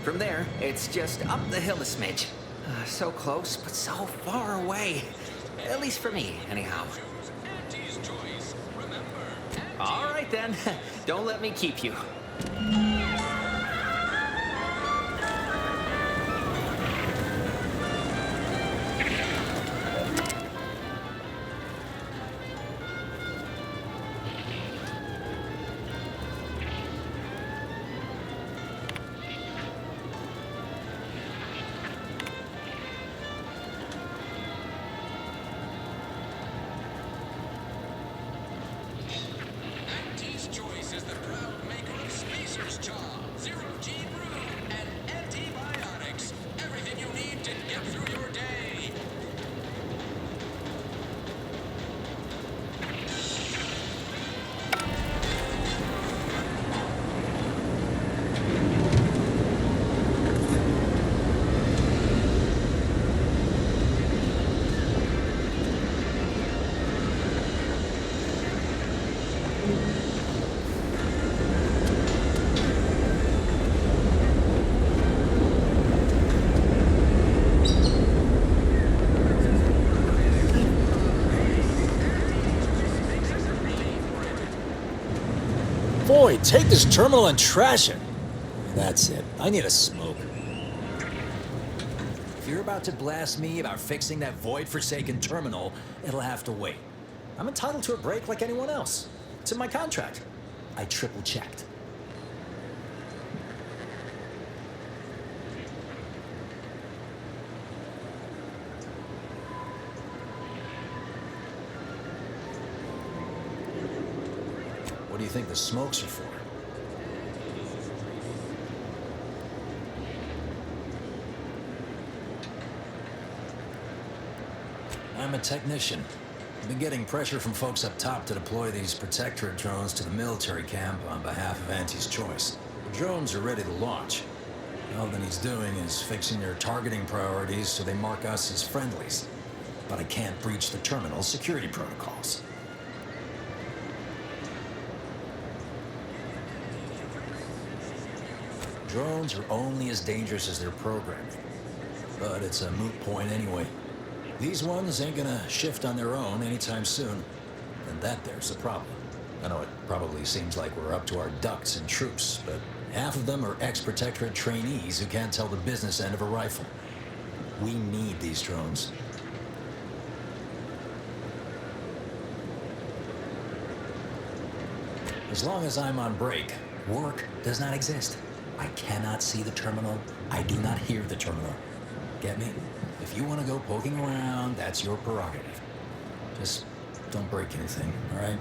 From there, it's just up the hill a smidge. So close, but so far away. At least for me, anyhow. All right, then. Don't let me keep you. Auntie's Choice is the proud maker of Spacer's Jaw, Zero-G Brew, and antibiotics. Everything you need to get through your day. Boy, take this terminal and trash it. That's it. I need a smoke. If you're about to blast me about fixing that void-forsaken terminal, it'll have to wait. I'm entitled to a break like anyone else. It's in my contract. I triple-checked. What do you think the smokes are for? I'm a technician. I've been getting pressure from folks up top to deploy these Protectorate drones to the military camp on behalf of Auntie's Choice. The drones are ready to launch. All that he's doing is fixing their targeting priorities so they mark us as friendlies. But I can't breach the terminal's security protocols. Drones are only as dangerous as their programming. But it's a moot point anyway. These ones ain't gonna shift on their own anytime soon. And that there's the problem. I know it probably seems like we're up to our ducks in troops, but half of them are ex-Protectorate trainees who can't tell the business end of a rifle. We need these drones. As long as I'm on break, work does not exist. I cannot see the terminal. I do not hear the terminal. Get me? If you want to go poking around, that's your prerogative. Just don't break anything, all right?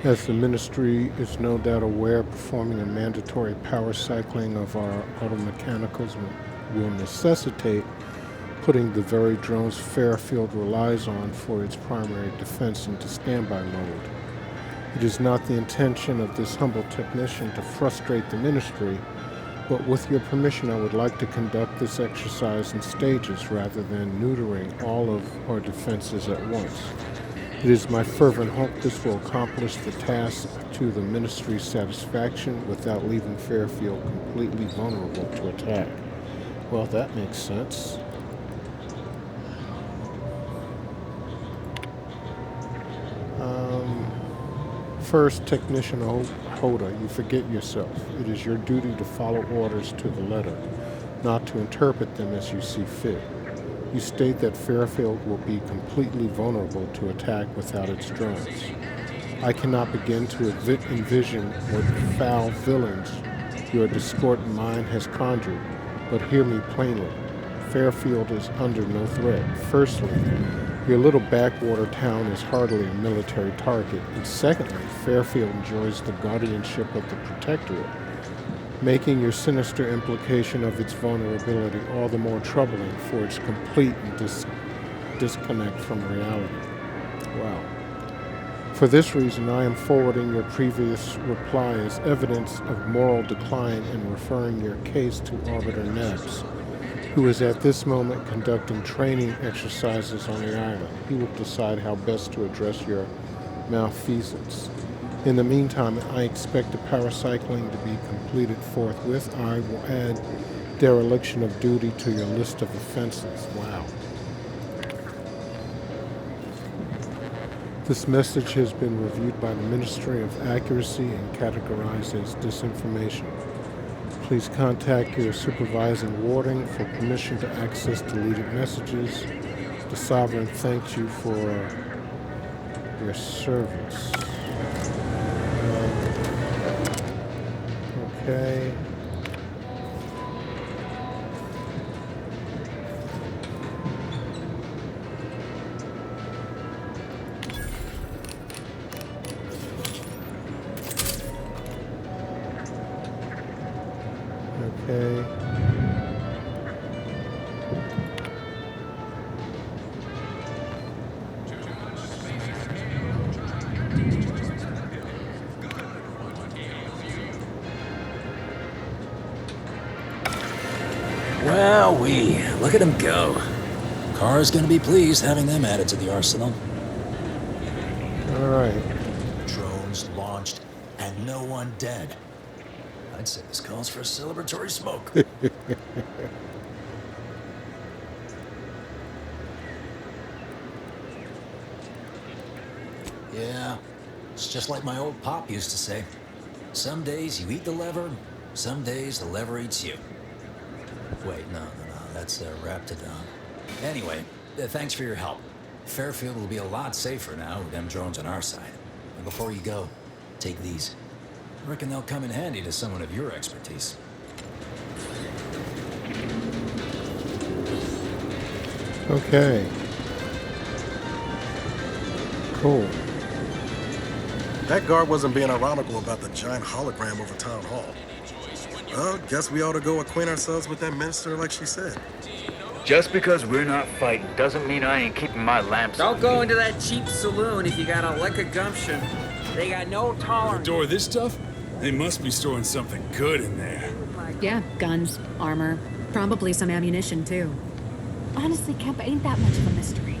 As the Ministry is no doubt aware, performing a mandatory power cycling of our automechanicals will necessitate putting the very drones Fairfield relies on for its primary defense into standby mode. It is not the intention of this humble technician to frustrate the Ministry, but with your permission I would like to conduct this exercise in stages rather than neutering all of our defenses at once. It is my fervent hope this will accomplish the task to the Ministry's satisfaction without leaving Fairfield completely vulnerable to attack. Well, that makes sense. First, Technician Hoda, you forget yourself. It is your duty to follow orders to the letter, not to interpret them as you see fit. You state that Fairfield will be completely vulnerable to attack without its drones. I cannot begin to envision what foul villains your discordant mind has conjured, but hear me plainly. Fairfield is under no threat. Firstly, your little backwater town is hardly a military target, and secondly, Fairfield enjoys the guardianship of the Protectorate, making your sinister implication of its vulnerability all the more troubling for its complete disconnect from reality. Wow. For this reason, I am forwarding your previous reply as evidence of moral decline and referring your case to Arbiter Nebs, who is at this moment conducting training exercises on the island. He will decide how best to address your malfeasance. In the meantime, I expect the power cycling to be completed forthwith. I will add dereliction of duty to your list of offenses. Wow. This message has been reviewed by the Ministry of Accuracy and categorized as disinformation. Please contact your supervising warden for permission to access deleted messages. The Sovereign thanks you for your service. Okay. Okay. Wowee, look at them go. Car's gonna be pleased having them added to the arsenal. All right. Drones launched and no one dead. I'd say this calls for a celebratory smoke. Yeah, it's just like my old pop used to say. Some days you eat the lever, some days the lever eats you. Wait, no, that's Raptidon. Anyway, thanks for your help. Fairfield will be a lot safer now with them drones on our side. And before you go, take these. I reckon they'll come in handy to someone of your expertise. Okay. Cool. That guard wasn't being ironical about the giant hologram over town hall. Well, guess we ought to go acquaint ourselves with that minister like she said. Just because we're not fighting doesn't mean I ain't keeping my lamps on. Don't go into that cheap saloon if you got a lick of gumption. They got no tolerance. Door this stuff? They must be storing something good in there. Yeah, guns, armor, probably some ammunition too. Honestly, Kemp ain't that much of a mystery.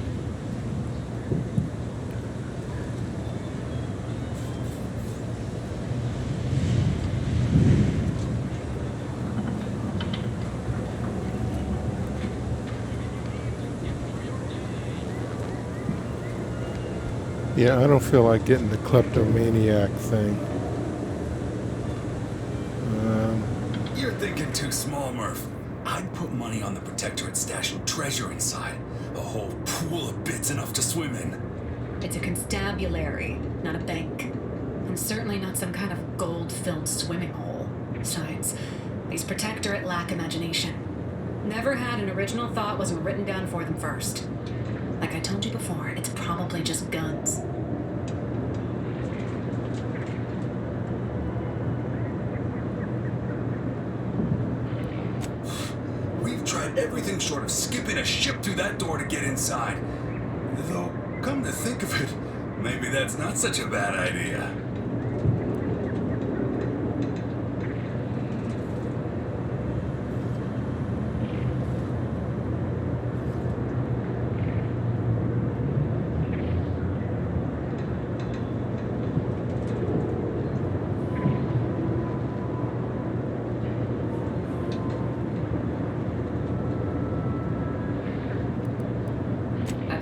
Yeah, I don't feel like getting the kleptomaniac thing. You're thinking too small, Murph. I'd put money on the Protectorate stashing treasure inside. A whole pool of bits enough to swim in. It's a constabulary, not a bank. And certainly not some kind of gold-filled swimming hole. Besides, these Protectorate lack imagination. Never had an original thought wasn't written down for them first. Like I told you before, it's probably just guns. We've tried everything short of skipping a ship through that door to get inside. Though, come to think of it, maybe that's not such a bad idea.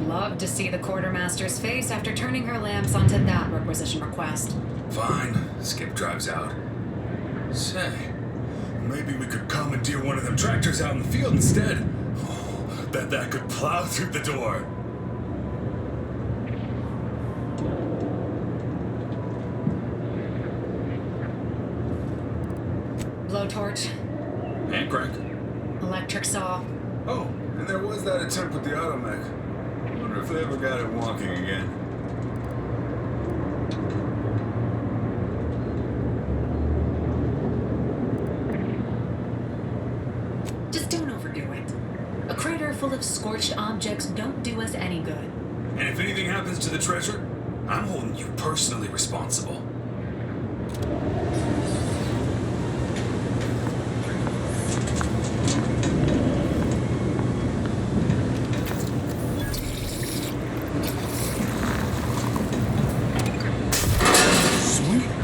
Love to see the quartermaster's face after turning her lamps onto that requisition request. Fine. Skip drives out. Say, maybe we could commandeer one of them tractors out in the field instead. Oh, bet that could plow through the door. Blowtorch. Hand crank. Electric saw. Oh, and there was that attempt with the automech. Wonder if they ever got it walking again. Just don't overdo it. A crater full of scorched objects don't do us any good. And if anything happens to the treasure, I'm holding you personally responsible.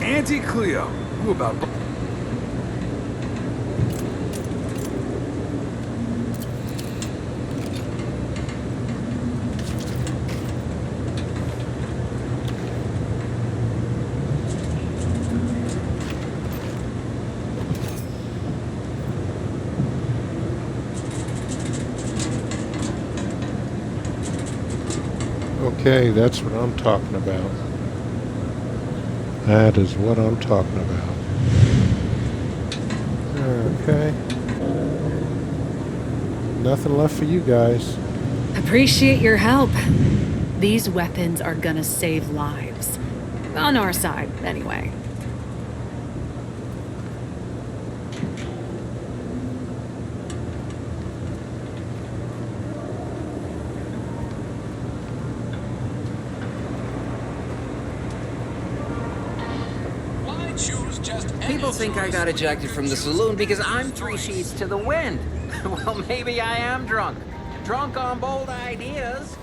Auntie Cleo, who about... Okay, that's what I'm talking about. That is what I'm talking about. Okay. Nothing left for you guys. Appreciate your help. These weapons are gonna save lives. On our side, anyway. People think I got ejected from the saloon because I'm 3 sheets to the wind. Well, maybe I am drunk. Drunk on bold ideas.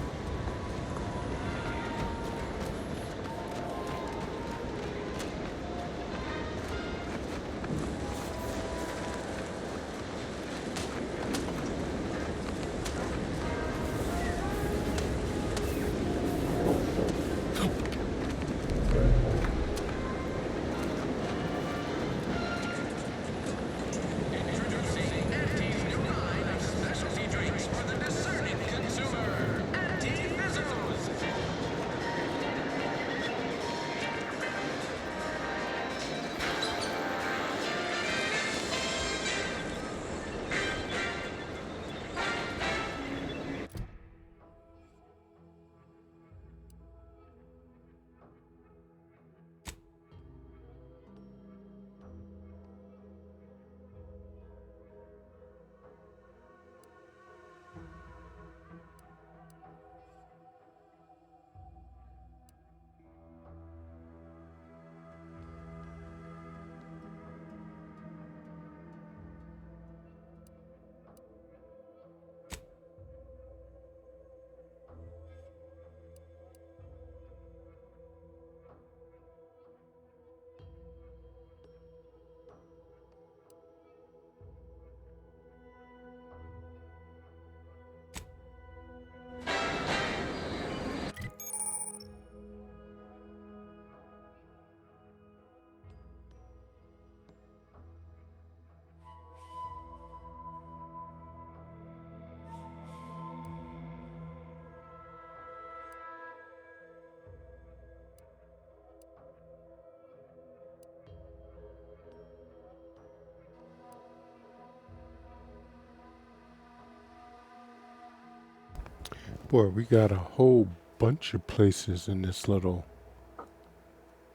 Boy, we got a whole bunch of places in this little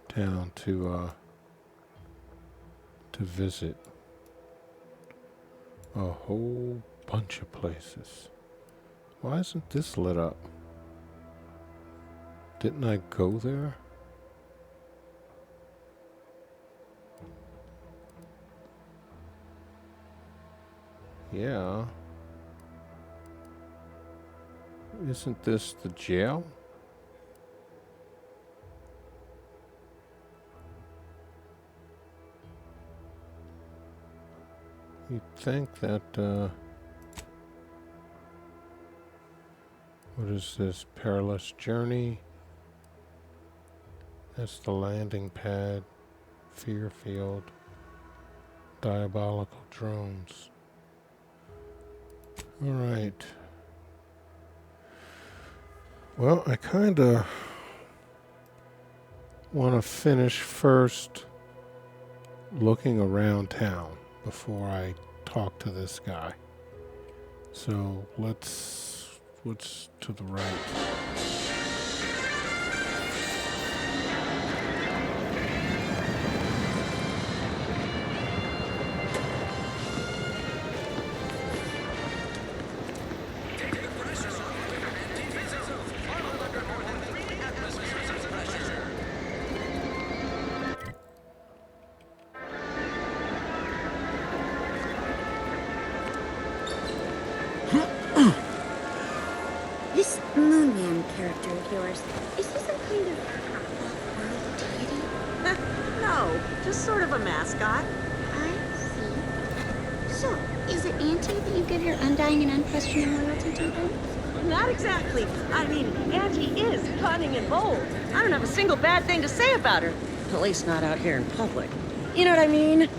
town to visit. A whole bunch of places. Why isn't this lit up? Didn't I go there? Yeah. Isn't this the jail? You'd think that, what is this? Perilous Journey. That's the landing pad. Fairfield. Diabolical drones. Alright. Well, I kinda want to finish first looking around town before I talk to this guy. So what's to the right? This Moon Man character of yours, is he some kind of off-world deity? No, just sort of a mascot. I see. So, is it Auntie that you give your undying and unquestioning loyalty to then? Not exactly. I mean, Auntie is cunning and bold. I don't have a single bad thing to say about her. At least not out here in public. You know what I mean?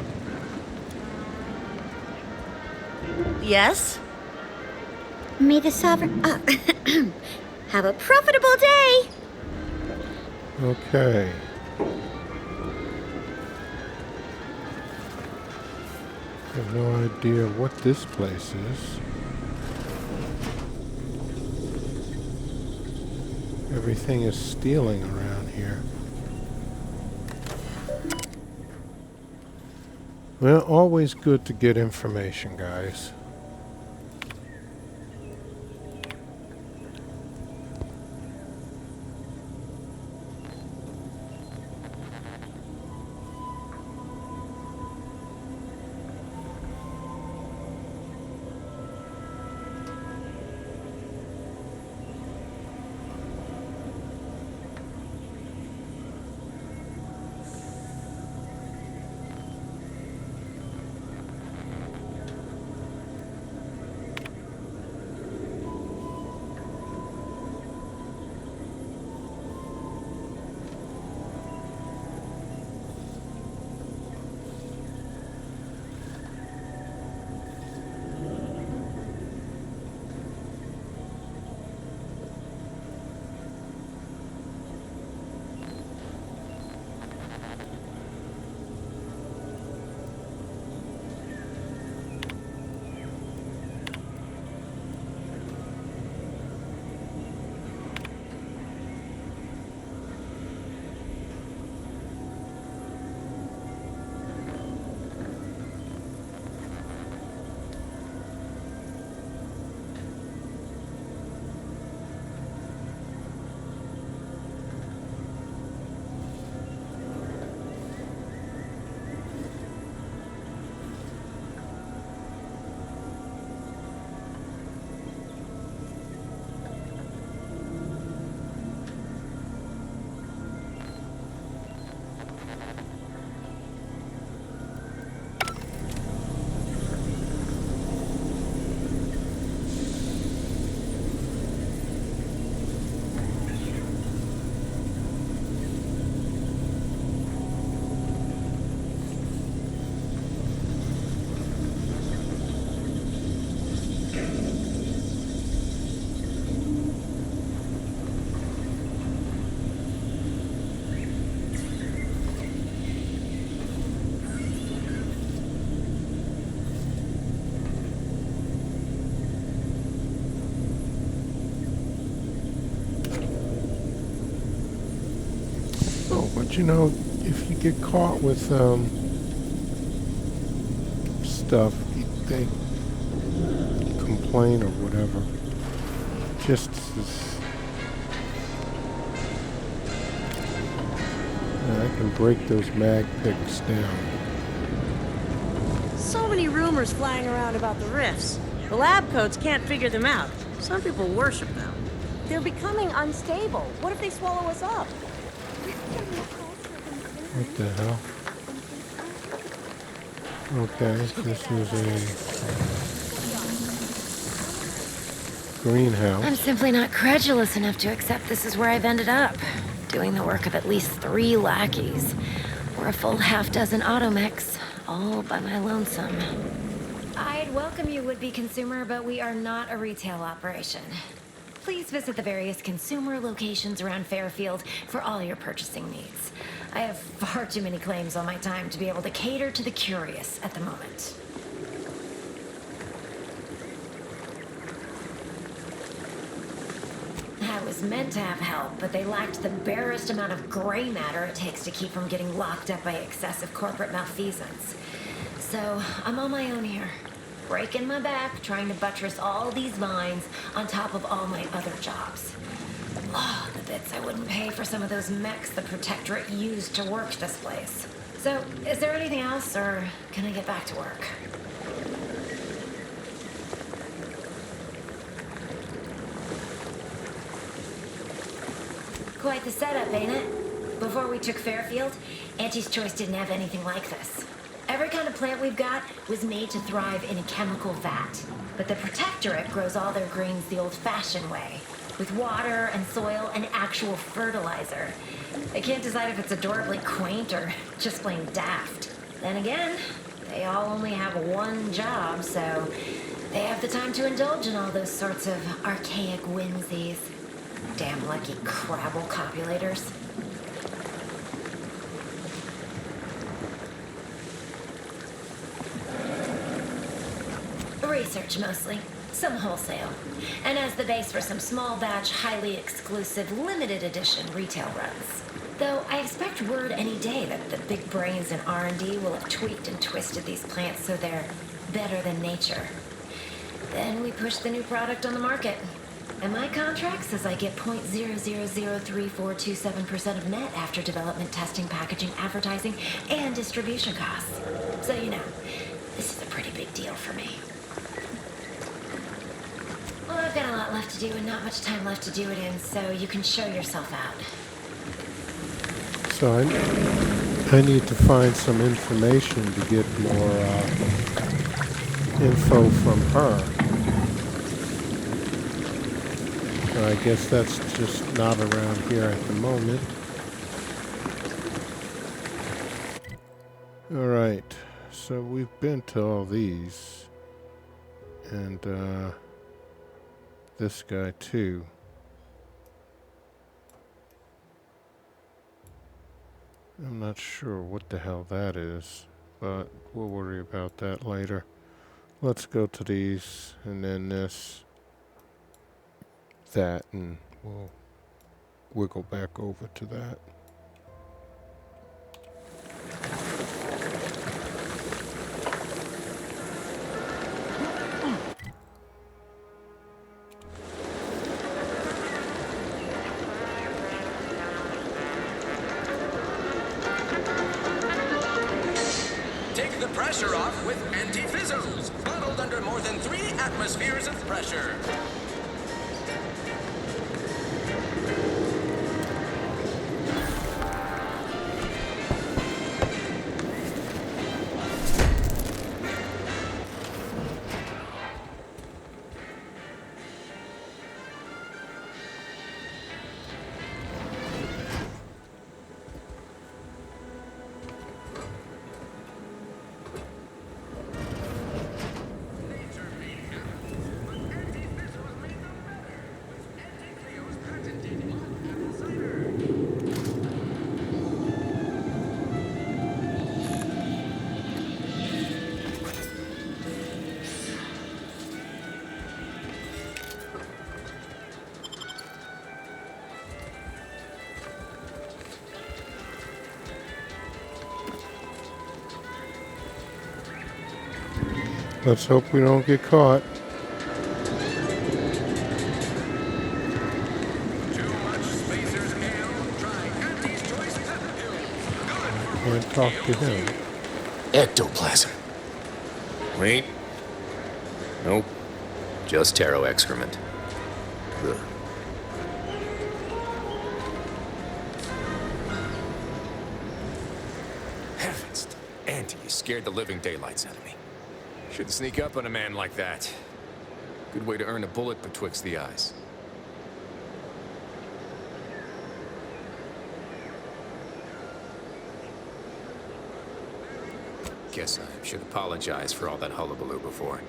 Yes? May the sovereign... have a profitable day! Okay. I have no idea what this place is. Everything is stealing around here. Well, always good to get information, guys. But you know, if you get caught with stuff, they complain or whatever. Just as I can break those mag picks down. So many rumors flying around about the rifts. The lab coats can't figure them out. Some people worship them. They're becoming unstable. What if they swallow us up? What the hell? Okay, this is a greenhouse. I'm simply not credulous enough to accept this is where I've ended up. Doing the work of at least 3 lackeys. Or a full half-dozen automechs, all by my lonesome. I'd welcome you, would-be consumer, but we are not a retail operation. Please visit the various consumer locations around Fairfield for all your purchasing needs. I have far too many claims on my time to be able to cater to the curious at the moment. I was meant to have help, but they lacked the barest amount of gray matter it takes to keep from getting locked up by excessive corporate malfeasance. So, I'm on my own here. Breaking my back, trying to buttress all these vines on top of all my other jobs. Oh, the bits I wouldn't pay for some of those mechs the Protectorate used to work this place. So, is there anything else, or can I get back to work? Quite the setup, ain't it? Before we took Fairfield, Auntie's Choice didn't have anything like this. Every kind of plant we've got was made to thrive in a chemical vat. But the Protectorate grows all their grains the old-fashioned way, with water and soil and actual fertilizer. I can't decide if it's adorably quaint or just plain daft. Then again, they all only have one job, so they have the time to indulge in all those sorts of archaic whimsies. Damn lucky crabble copulators. Research mostly, some wholesale, and as the base for some small batch, highly exclusive, limited edition retail runs. Though I expect word any day that the big brains in R&D will have tweaked and twisted these plants so they're better than nature. Then we push the new product on the market. And my contract says I get 0.0003427% of net after development, testing, packaging, advertising, and distribution costs. So you know, this is a pretty big deal for me. Well, I've got a lot left to do and not much time left to do it in, so you can show yourself out. So I need to find some information to get more info from her. I guess that's just not around here at the moment. Alright, so we've been to all these. And this guy too. I'm not sure what the hell that is, but we'll worry about that later. Let's go to these, and then this, that, and we'll wiggle back over to that. Take the pressure off with anti-fizzles, bottled under more than 3 atmospheres of pressure. Let's hope we don't get caught. Can't talk to him. Ectoplasm. Wait. Nope. Just taro excrement. Ugh. Heavens. Auntie, you scared the living daylights out of me. Shouldn't sneak up on a man like that. Good way to earn a bullet betwixt the eyes. Guess I should apologize for all that hullabaloo before.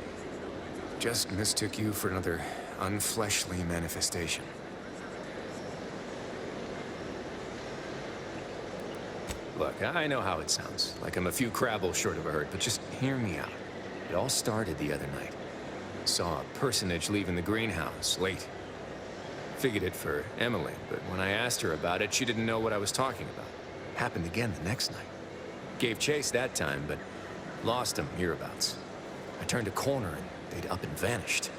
Just mistook you for another unfleshly manifestation. Look, I know how it sounds, like I'm a few crabbles short of a hurt, but just hear me out. It all started the other night. Saw a personage leaving the greenhouse, late. Figured it for Emily, but when I asked her about it, she didn't know what I was talking about. Happened again the next night. Gave chase that time, but lost him hereabouts. I turned a corner and they'd up and vanished.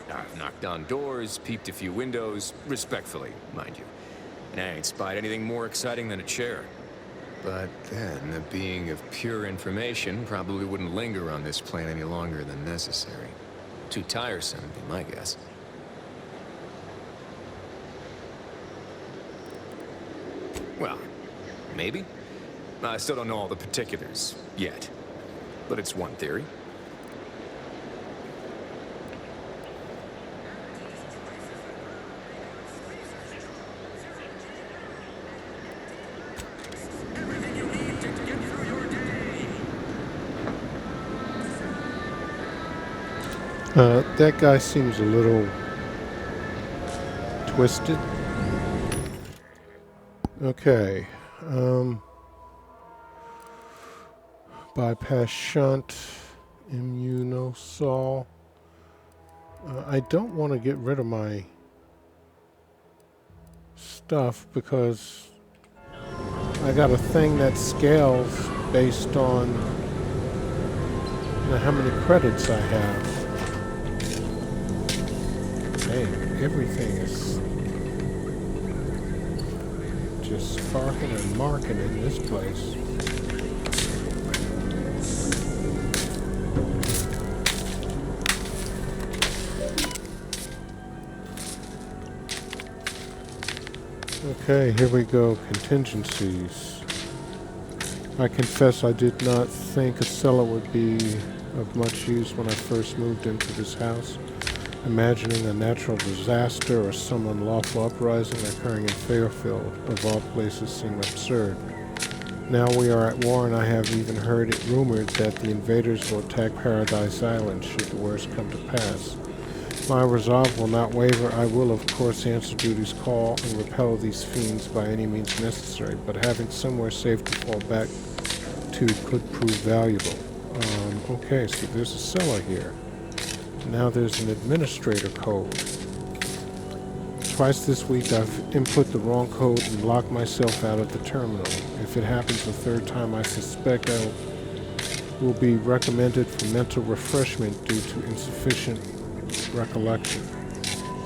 I've knocked on doors, peeped a few windows, respectfully, mind you. And I ain't spied anything more exciting than a chair. But then, a being of pure information probably wouldn't linger on this plane any longer than necessary. Too tiresome, would be my guess. Well, maybe. I still don't know all the particulars yet. But it's one theory. That guy seems a little twisted. Okay. Bypass shunt, immunosol. I don't want to get rid of my stuff because I got a thing that scales based on how many credits I have. Hey, everything is just sparking and marking in this place. Okay, here we go. Contingencies. I confess I did not think a cellar would be of much use when I first moved into this house. Imagining a natural disaster or some unlawful uprising occurring in Fairfield, of all places, seemed absurd. Now we are at war, and I have even heard it rumored that the invaders will attack Paradise Island should the worst come to pass. My resolve will not waver. I will, of course, answer duty's call and repel these fiends by any means necessary, but having somewhere safe to fall back to could prove valuable. Okay, so there's a cellar here. Now there's an administrator code. Twice this week I've input the wrong code and locked myself out of the terminal. If it happens the third time, I suspect I will be recommended for mental refreshment due to insufficient recollection.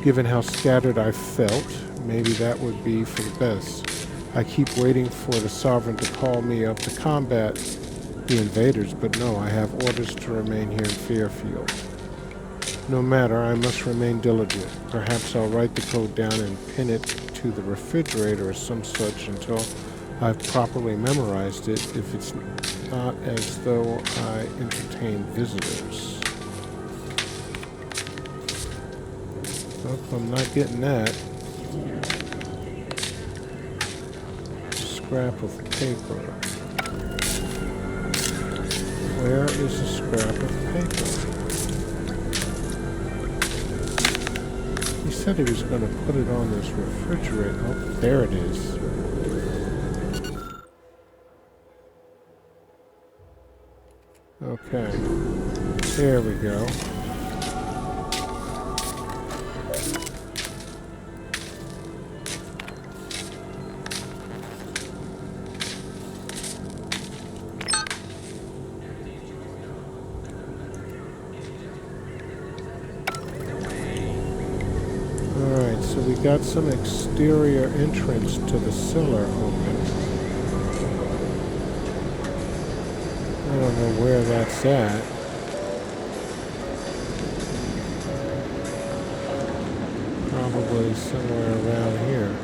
Given how scattered I felt, maybe that would be for the best. I keep waiting for the Sovereign to call me up to combat the invaders, but no, I have orders to remain here in Fairfield. No matter, I must remain diligent. Perhaps I'll write the code down and pin it to the refrigerator or some such until I've properly memorized it, if it's not as though I entertain visitors. Oh, I'm not getting that. Scrap of paper. Where is the scrap of paper? He said he was going to put it on this refrigerator. Oh, there it is. Okay. There we go. got some exterior entrance to the cellar open. I don't know where that's at. Probably somewhere around here.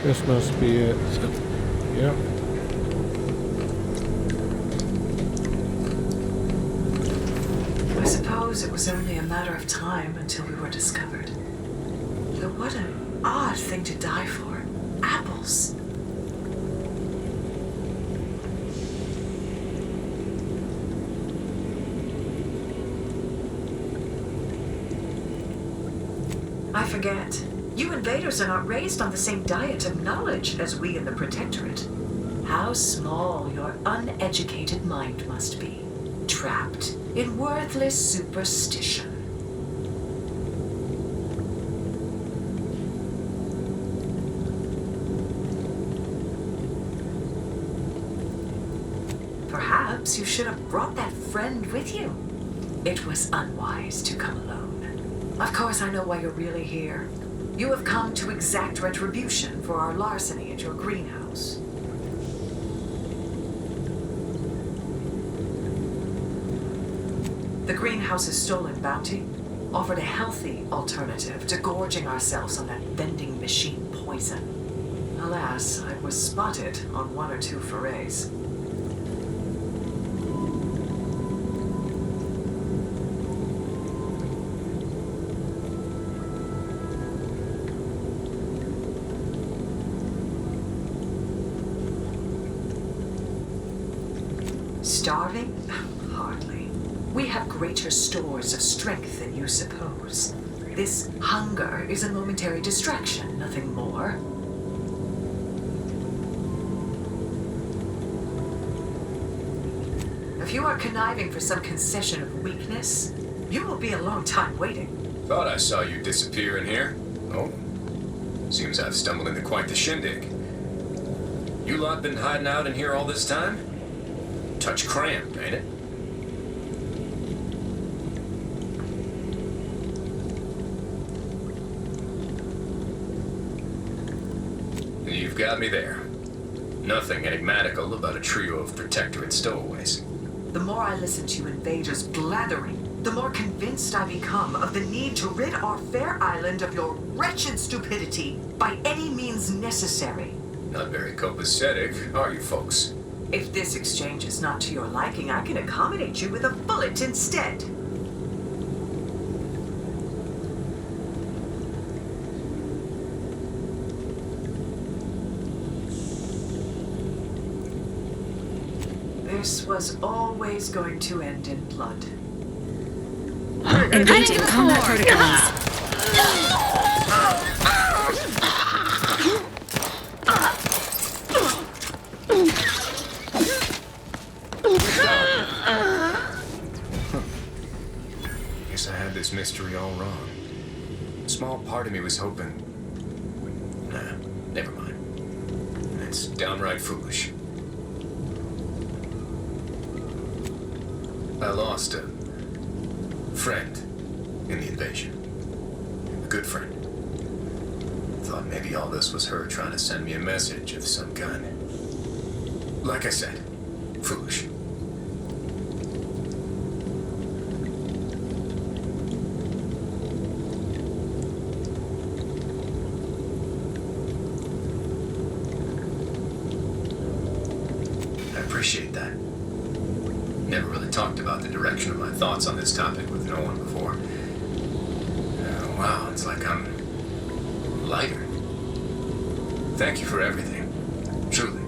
This must be it. Yep. I suppose it was only a matter of time until we were discovered. Though what an odd thing to die for. Apples. I forget. You invaders are not raised on the same diet of knowledge as we in the Protectorate. How small your uneducated mind must be, trapped in worthless superstition. Perhaps you should have brought that friend with you. It was unwise to come alone. Of course, I know why you're really here. You have come to exact retribution for our larceny at your greenhouse. The greenhouse's stolen bounty offered a healthy alternative to gorging ourselves on that vending machine poison. Alas, I was spotted on one or two forays. Starving? Hardly. We have greater stores of strength than you suppose. This hunger is a momentary distraction, nothing more. If you are conniving for some concession of weakness, you will be a long time waiting. Thought I saw you disappear in here. Oh, seems I've stumbled into quite the shindig. You lot been hiding out in here all this time? Touch cramped, ain't it? You've got me there. Nothing enigmatical about a trio of Protectorate stowaways. The more I listen to you invaders blathering, the more convinced I become of the need to rid our fair island of your wretched stupidity by any means necessary. Not very copacetic, are you folks? If this exchange is not to your liking, I can accommodate you with a bullet instead. This was always going to end in blood. Engaging combat protocols. Guess I had this mystery all wrong. Small part of me was hoping... Nah, never mind. It's downright foolish. I lost a friend in the invasion. A good friend. Thought maybe all this was her trying to send me a message of some kind. Like I said, foolish. I appreciate that. Never really talked about the direction of my thoughts on this topic with no one before. Wow, it's like I'm lighter. Thank you for everything. Truly.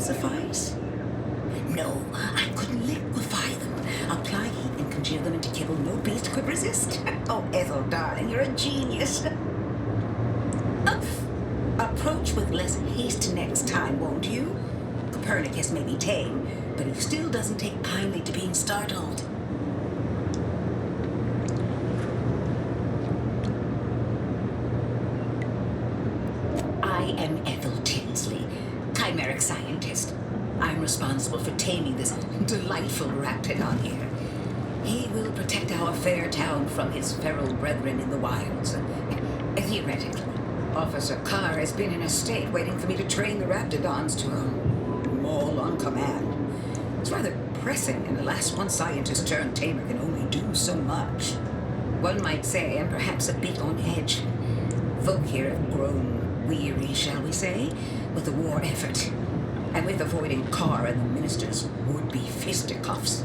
suffice? No, I could liquefy them, apply heat and congeal them into kibble no beast could resist. Oh, Ethel, darling, you're a genius. Approach with less haste next time, won't you? Copernicus may be tame, but he still doesn't take kindly to being startled. I am Ethel Tinsley, chimeric scientist. I'm responsible for taming this delightful raptidon here. He will protect our fair town from his feral brethren in the wilds. Theoretically, Officer Carr has been in a state waiting for me to train the raptidons to maul on command. It's rather pressing, and alas, one scientist turned tamer can only do so much. One might say I'm perhaps a bit on edge. Folk here have grown weary, shall we say, with the war effort, and with avoiding Carr and the minister's would-be fisticuffs.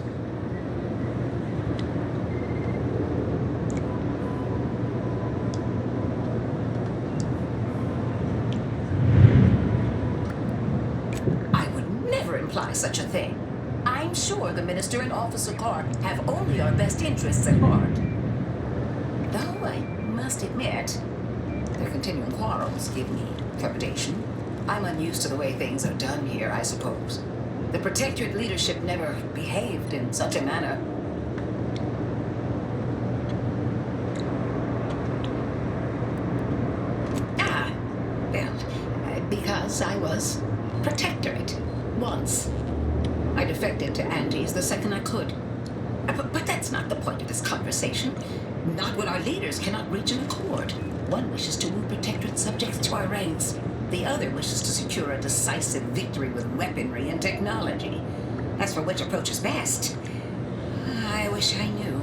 Imply such a thing. I'm sure the minister and Officer Carr have only our best interests at heart. Though I must admit, their continuing quarrels give me trepidation. I'm unused to the way things are done here, I suppose. The Protectorate leadership never behaved in such a manner. Because I was Protectorate. Once. I defected to Andes the second I could. But that's not the point of this conversation. Not when our leaders cannot reach an accord. One wishes to woo Protectorate subjects to our ranks. The other wishes to secure a decisive victory with weaponry and technology. As for which approach is best, I wish I knew.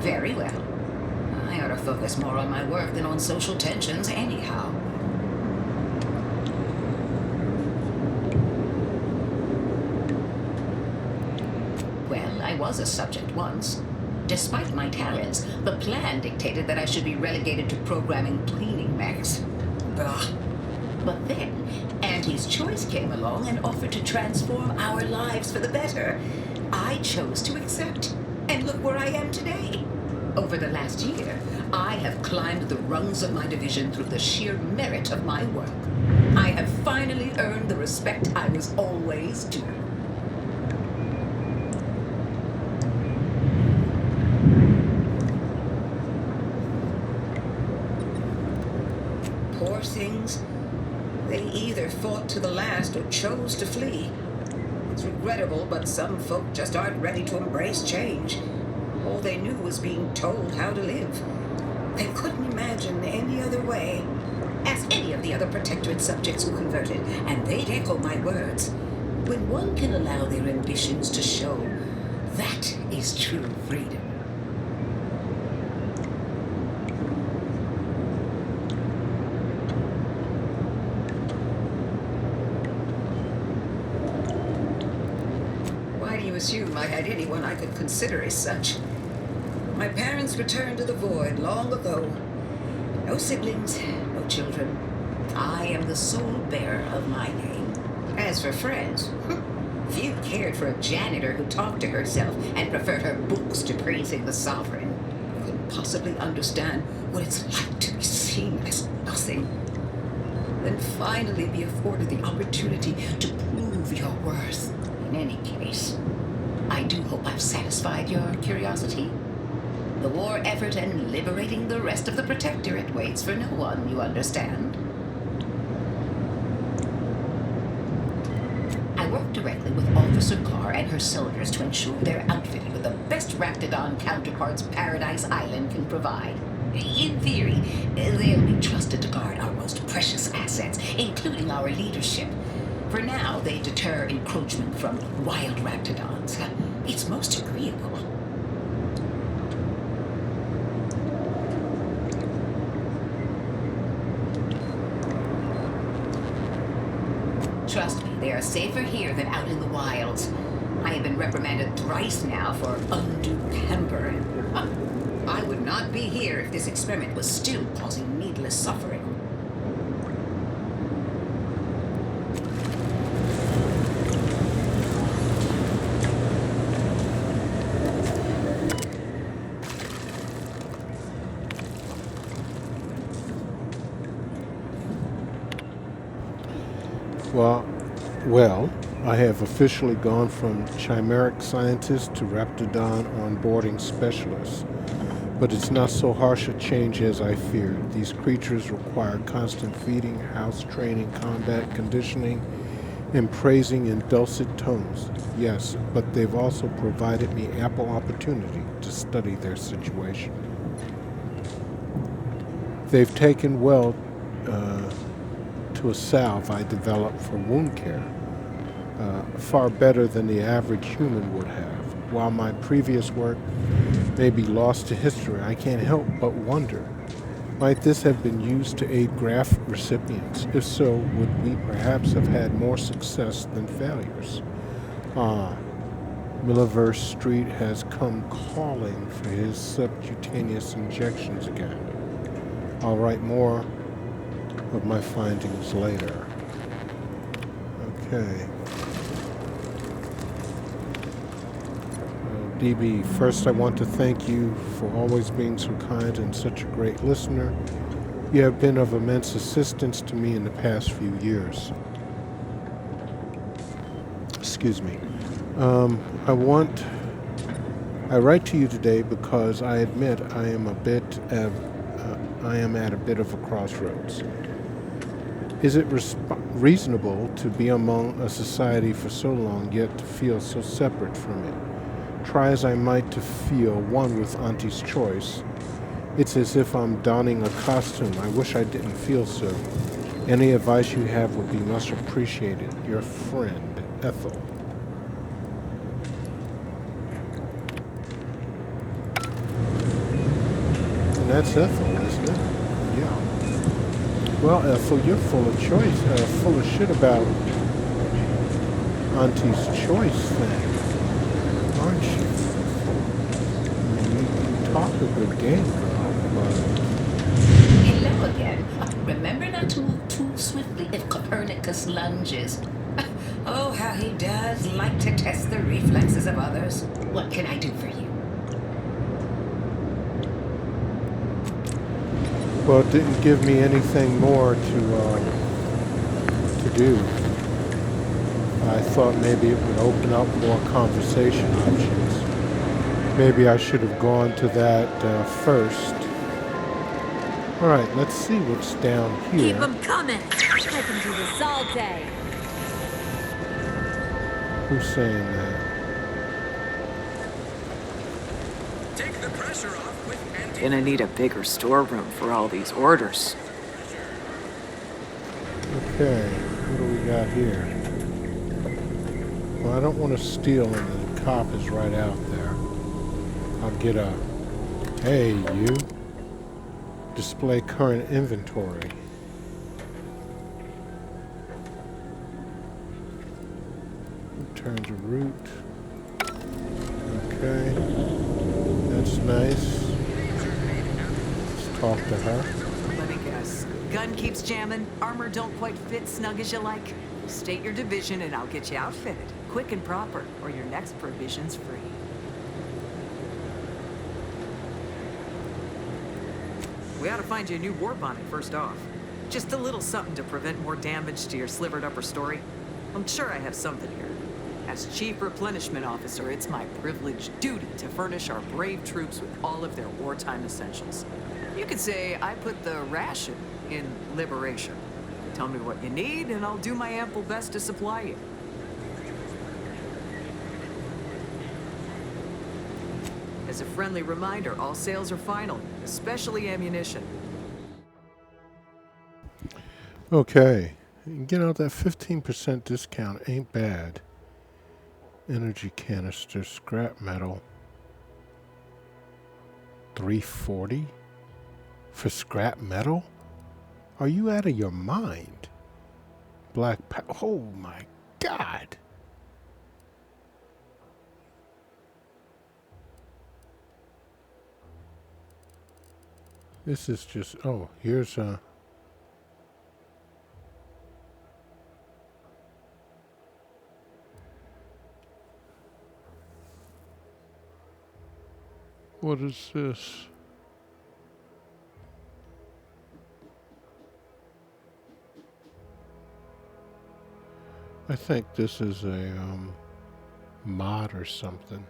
Very well. I ought to focus more on my work than on social tensions anyhow. I was a subject once. Despite my talents, the plan dictated that I should be relegated to programming cleaning mechs. Ugh. But then, Auntie's Choice came along and offered to transform our lives for the better. I chose to accept, and look where I am today. Over the last year, I have climbed the rungs of my division through the sheer merit of my work. I have finally earned the respect I was always due. Poor things. They either fought to the last or chose to flee. It's regrettable, but some folk just aren't ready to embrace change. All they knew was being told how to live. They couldn't imagine any other way. Ask any of the other Protectorate subjects who converted, and they'd echo my words. When one can allow their ambitions to show, that is true freedom. Why do you assume I had anyone I could consider as such? My parents returned to the void long ago. No siblings, no children. I am the sole bearer of my name. As for friends, few cared for a janitor who talked to herself and preferred her books to praising the sovereign. You couldn't possibly understand what it's like to be seen as nothing. Then finally be afforded the opportunity to prove your worth. In any case, I do hope I've satisfied your curiosity. The war effort and liberating the rest of the Protectorate waits for no one, you understand? I work directly with Officer Carr and her soldiers to ensure they're outfitted with the best Raptidon counterparts Paradise Island can provide. In theory, they'll be trusted to guard our most precious assets, including our leadership. For now, they deter encroachment from wild Raptidons. It's most agreeable. Trust me, they are safer here than out in the wilds. I have been reprimanded thrice now for undue pamper. I would not be here if this experiment was still causing needless suffering. Well, well, I have officially gone from chimeric scientist to Raptidon onboarding specialist. But it's not so harsh a change as I feared. These creatures require constant feeding, house training, combat conditioning, and praising in dulcet tones. Yes, but they've also provided me ample opportunity to study their situation. They've taken well to a salve I developed for wound care, far better than the average human would have. While my previous work may be lost to history, I can't help but wonder, might this have been used to aid graft recipients? If so, would we perhaps have had more success than failures? Milliverse Street has come calling for his subcutaneous injections again. I'll write more of my findings later. Okay. DB, first I want to thank you for always being so kind and such a great listener. You have been of immense assistance to me in the past few years. Excuse me. I write to you today because I admit I am at a bit of a crossroads. Is it reasonable to be among a society for so long yet to feel so separate from it? Try as I might to feel one with Auntie's choice, it's as if I'm donning a costume. I wish I didn't feel so. Any advice you have would be much appreciated. Your friend, Ethel. And that's Ethel, isn't it? Yeah. Well, Ethel, you're full of full of shit about Auntie's choice thing, aren't you? I mean, you talk a good game, girl, but... Hello again. Remember not to move too swiftly if Copernicus lunges. Oh, how he does like to test the reflexes of others. What can I do for you? Well, it didn't give me anything more to do. I thought maybe it would open up more conversation options. Maybe I should have gone to that first. All right, let's see what's down here. Keep them coming. I can do this all day. Who's saying that? Take the pressure off with Gonna need a bigger storeroom for all these orders. Okay, what do we got here? Well, I don't want to steal and the cop is right out there. I'll get a, hey, you. Display current inventory. Return to route. Okay. That's nice. Let's talk to her. Let me guess. Gun keeps jamming, armor don't quite fit snug as you like. State your division and I'll get you outfitted. Quick and proper, or your next provision's free. We ought to find you a new war bonnet first off. Just a little something to prevent more damage to your slivered upper story. I'm sure I have something here. As Chief Replenishment Officer, it's my privileged duty to furnish our brave troops with all of their wartime essentials. You could say I put the ration in liberation. Tell me what you need, and I'll do my ample best to supply you. As a friendly reminder, all sales are final, especially ammunition. Okay. You know, that 15% discount ain't bad. Energy canister, scrap metal. $340? For scrap metal? Are you out of your mind? Oh my God. This is just, oh, here's a... What is this? I think this is a mod or something.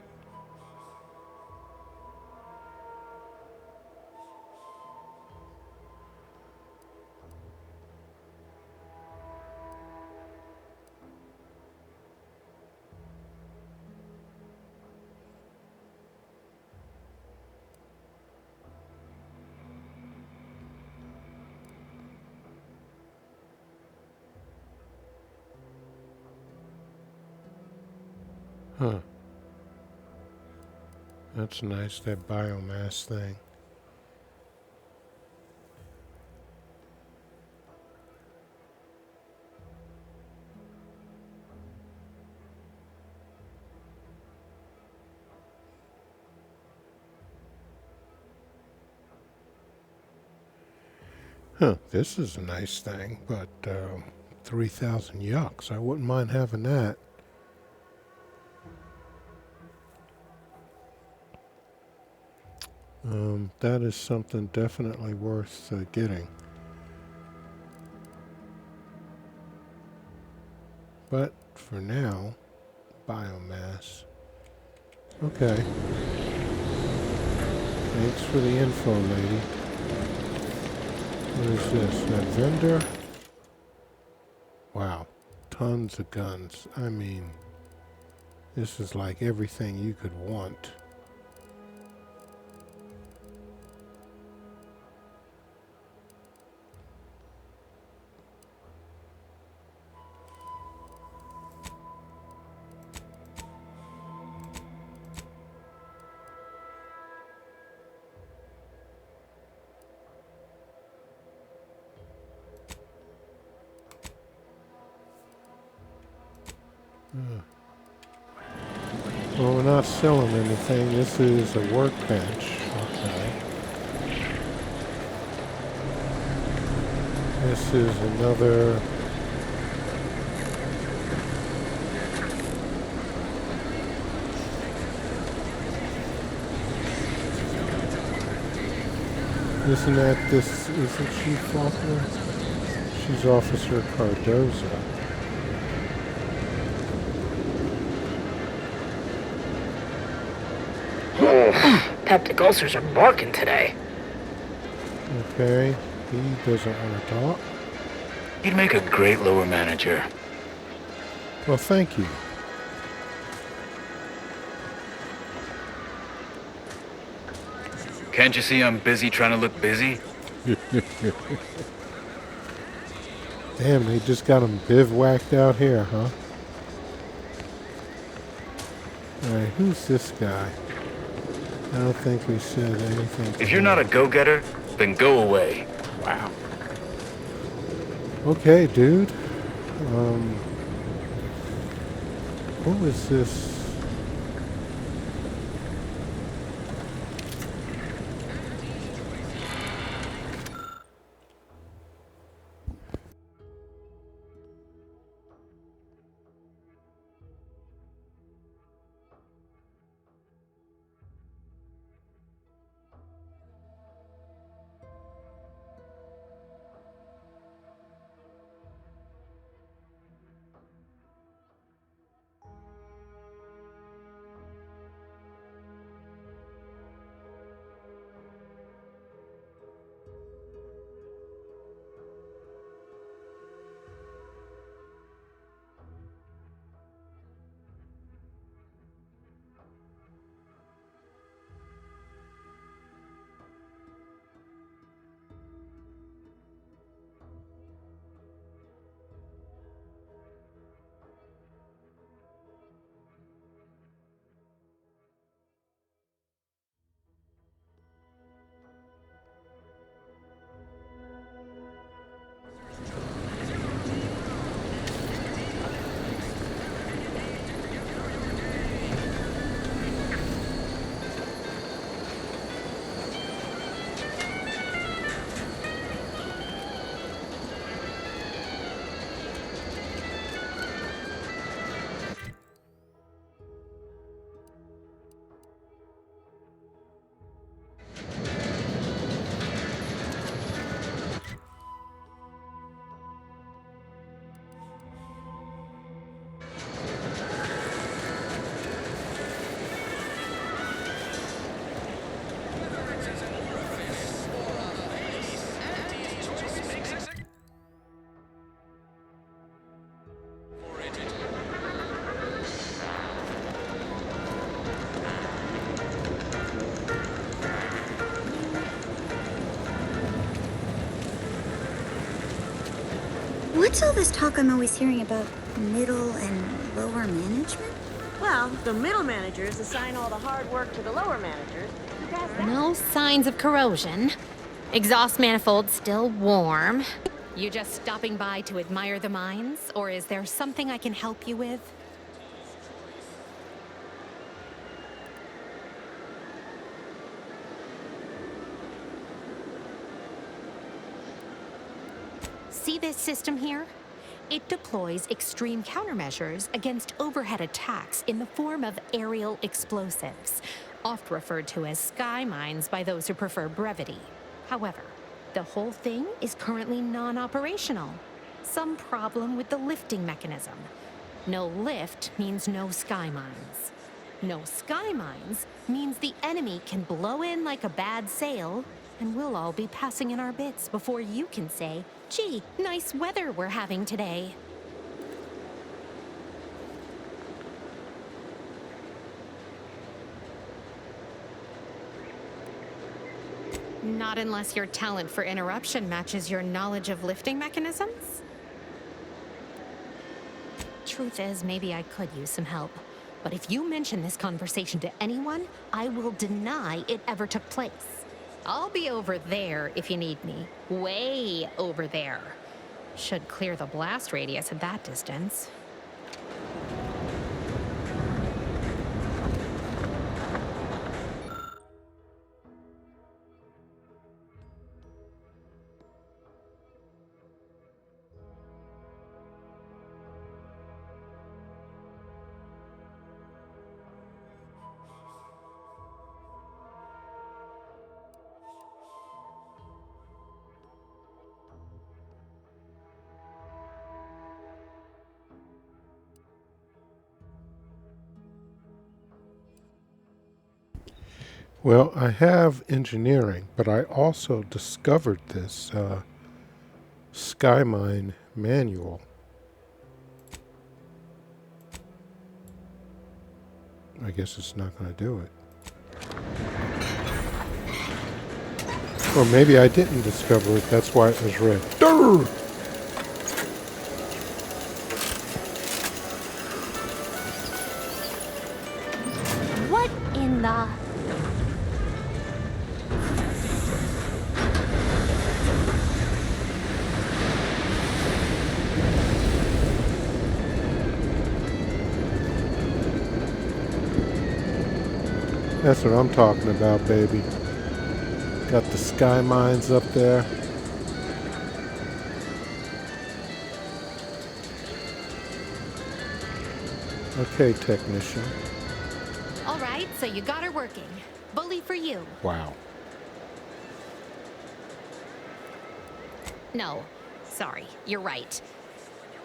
Huh. That's nice, that biomass thing. Huh, this is a nice thing, but 3,000 yucks. I wouldn't mind having that. That is something definitely worth getting. But for now, biomass. Okay. Thanks for the info, lady. What is this? A vendor? Wow. Tons of guns. I mean, this is like everything you could want. Well, we're not selling anything. This is a workbench. Okay. This is another... isn't she Faulkner? She's Officer Cardoza. Peptic ulcers are barking today. Okay, he doesn't want to talk. You'd make a great lower manager. Well, thank you. Can't you see I'm busy trying to look busy? Damn, they just got him bivouacked out here, huh? Alright, who's this guy? I don't think we said anything. If you're not a go-getter, then go away. Wow. Okay, dude. What was this? What's all this talk I'm always hearing about middle and lower management? Well, the middle managers assign all the hard work to the lower managers. No signs of corrosion. Exhaust manifold still warm. You just stopping by to admire the mines, or is there something I can help you with? See this system here? It deploys extreme countermeasures against overhead attacks in the form of aerial explosives, oft referred to as sky mines by those who prefer brevity. However, the whole thing is currently non-operational. Some problem with the lifting mechanism. No lift means no sky mines. No sky mines means the enemy can blow in like a bad sail, and we'll all be passing in our bits before you can say, "Gee, nice weather we're having today." Not unless your talent for interruption matches your knowledge of lifting mechanisms? Truth is, maybe I could use some help. But if you mention this conversation to anyone, I will deny it ever took place. I'll be over there if you need me. Way over there. Should clear the blast radius at that distance. Well, I have engineering, but I also discovered this SkyMine manual. I guess it's not going to do it. Or maybe I didn't discover it, that's why it was red. Durr! What in the... That's what I'm talking about, baby. Got the sky mines up there. Okay, technician. All right, so you got her working. Bully for you. Wow. No, sorry, you're right.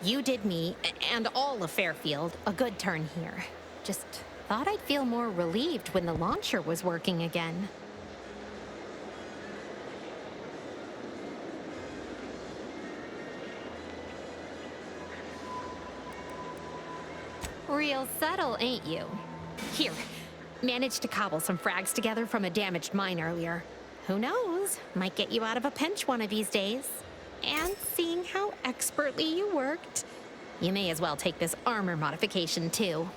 You did me, and all of Fairfield, a good turn here. Just thought I'd feel more relieved when the launcher was working again. Real subtle, ain't you? Here, managed to cobble some frags together from a damaged mine earlier. Who knows? Might get you out of a pinch one of these days. And seeing how expertly you worked, you may as well take this armor modification too.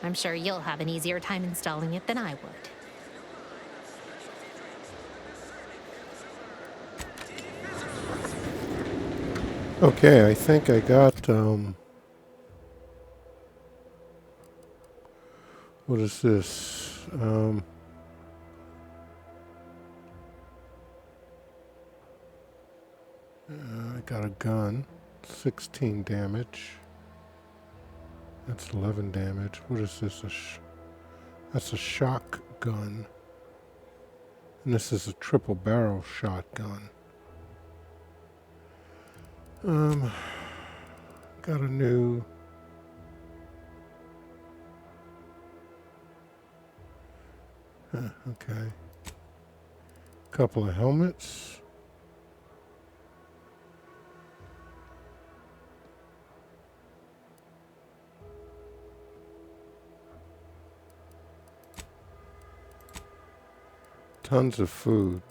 I'm sure you'll have an easier time installing it than I would. Okay, I think I got, what is this? I got a gun, 16 damage. That's 11 damage. What is this? That's a shotgun. And this is a triple barrel shotgun. Got a new okay. Couple of helmets. Tons of food.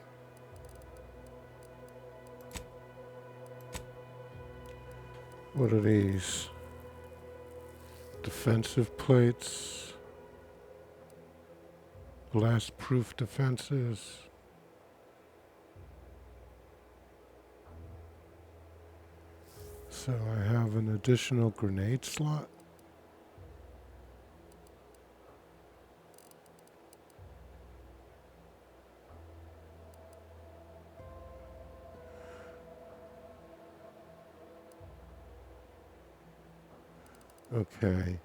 What are these? Defensive plates. Blast-proof defenses. So I have an additional grenade slot. Okay.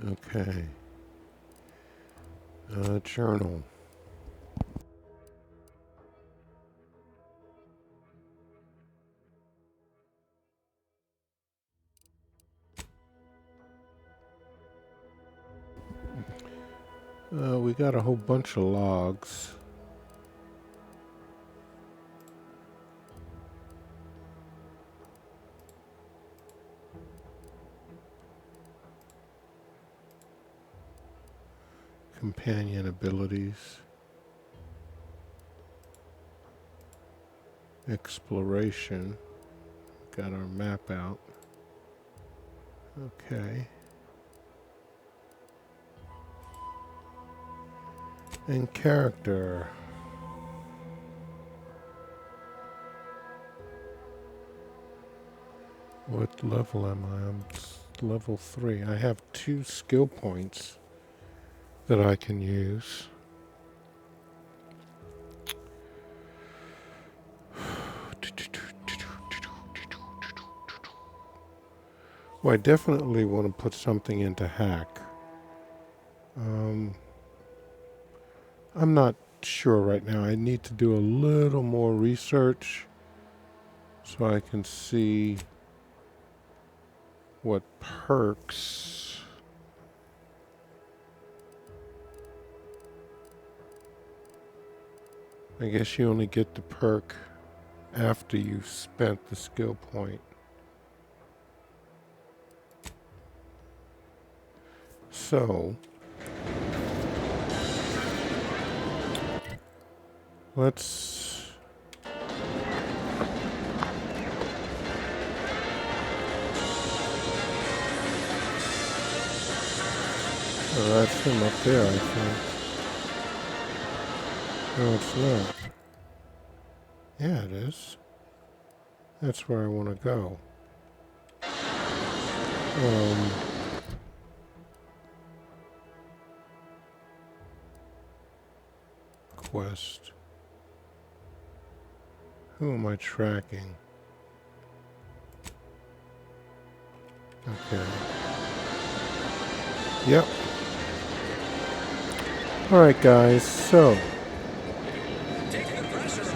Okay. Journal. We got a whole bunch of logs. Companion abilities. Exploration. Got our map out. Okay. And character. What level am I? I'm level 3. I have 2 skill points that I can use. Well, I definitely want to put something into hack. I'm not sure right now. I need to do a little more research so I can see what perks I guess you only get the perk after you've spent the skill point. So let's that's him up there, I think. No, it's not. Yeah, it is. That's where I want to go. Quest. Who am I tracking? Okay. Yep. Alright guys, so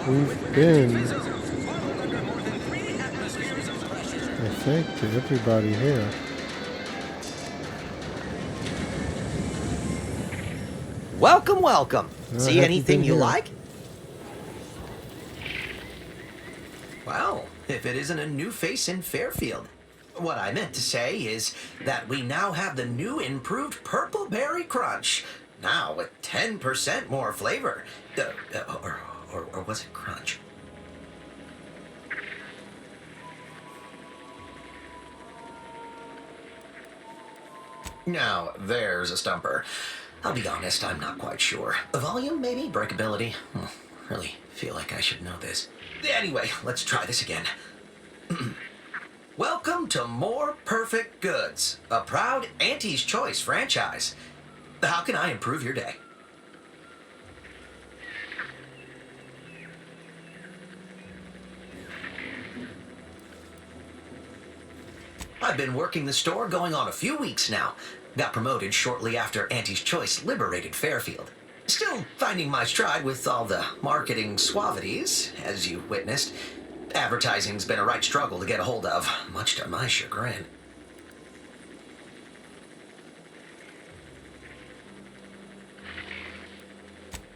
we've been, I think, to everybody here. Welcome, welcome. See haven't anything been you here. like? Well, if it isn't a new face in Fairfield. What I meant to say is that we now have the new improved Purple Berry Crunch. Now with 10% more flavor. Or was it crunch? Now, there's a stumper. I'll be honest, I'm not quite sure. Volume, maybe? Breakability? Really feel like I should know this. Anyway, let's try this again. Welcome to More Perfect Goods, a proud Auntie's Choice franchise. How can I improve your day? I've been working the store going on a few weeks now. Got promoted shortly after Auntie's Choice liberated Fairfield. Still finding my stride with all the marketing suavities, as you witnessed. Advertising's been a right struggle to get a hold of, much to my chagrin.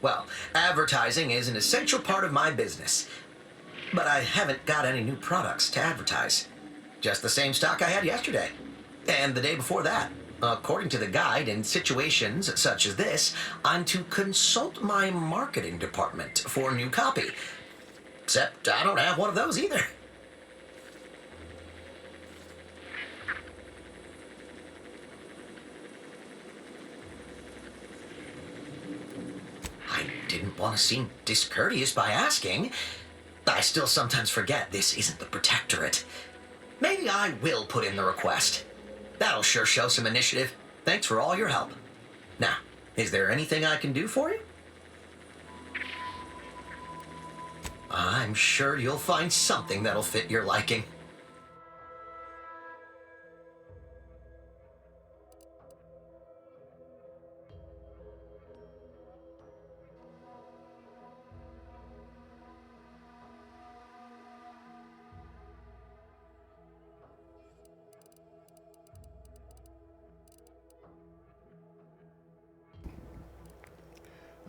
Well, advertising is an essential part of my business. But I haven't got any new products to advertise. Just the same stock I had yesterday. And the day before that. According to the guide, in situations such as this, I'm to consult my marketing department for new copy. Except I don't have one of those either. I didn't want to seem discourteous by asking. I still sometimes forget this isn't the Protectorate. Maybe I will put in the request. That'll sure show some initiative. Thanks for all your help. Now, is there anything I can do for you? I'm sure you'll find something that'll fit your liking.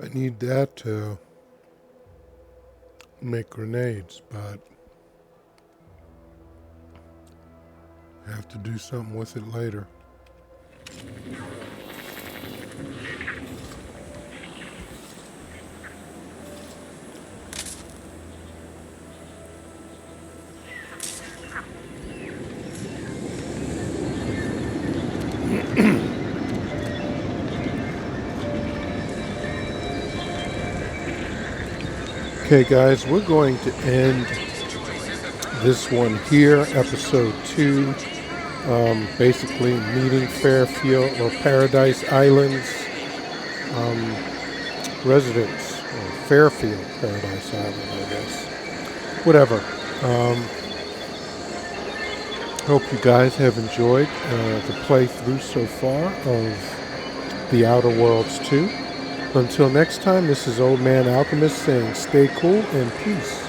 I need that to make grenades, but I have to do something with it later. Okay, guys, we're going to end this one here, episode 2. Basically, meeting Fairfield or Paradise Islands residents, or Fairfield Paradise Island, I guess. Whatever. Hope you guys have enjoyed the playthrough so far of The Outer Worlds 2. Until next time, this is Old Man Alchemist saying stay cool and peace.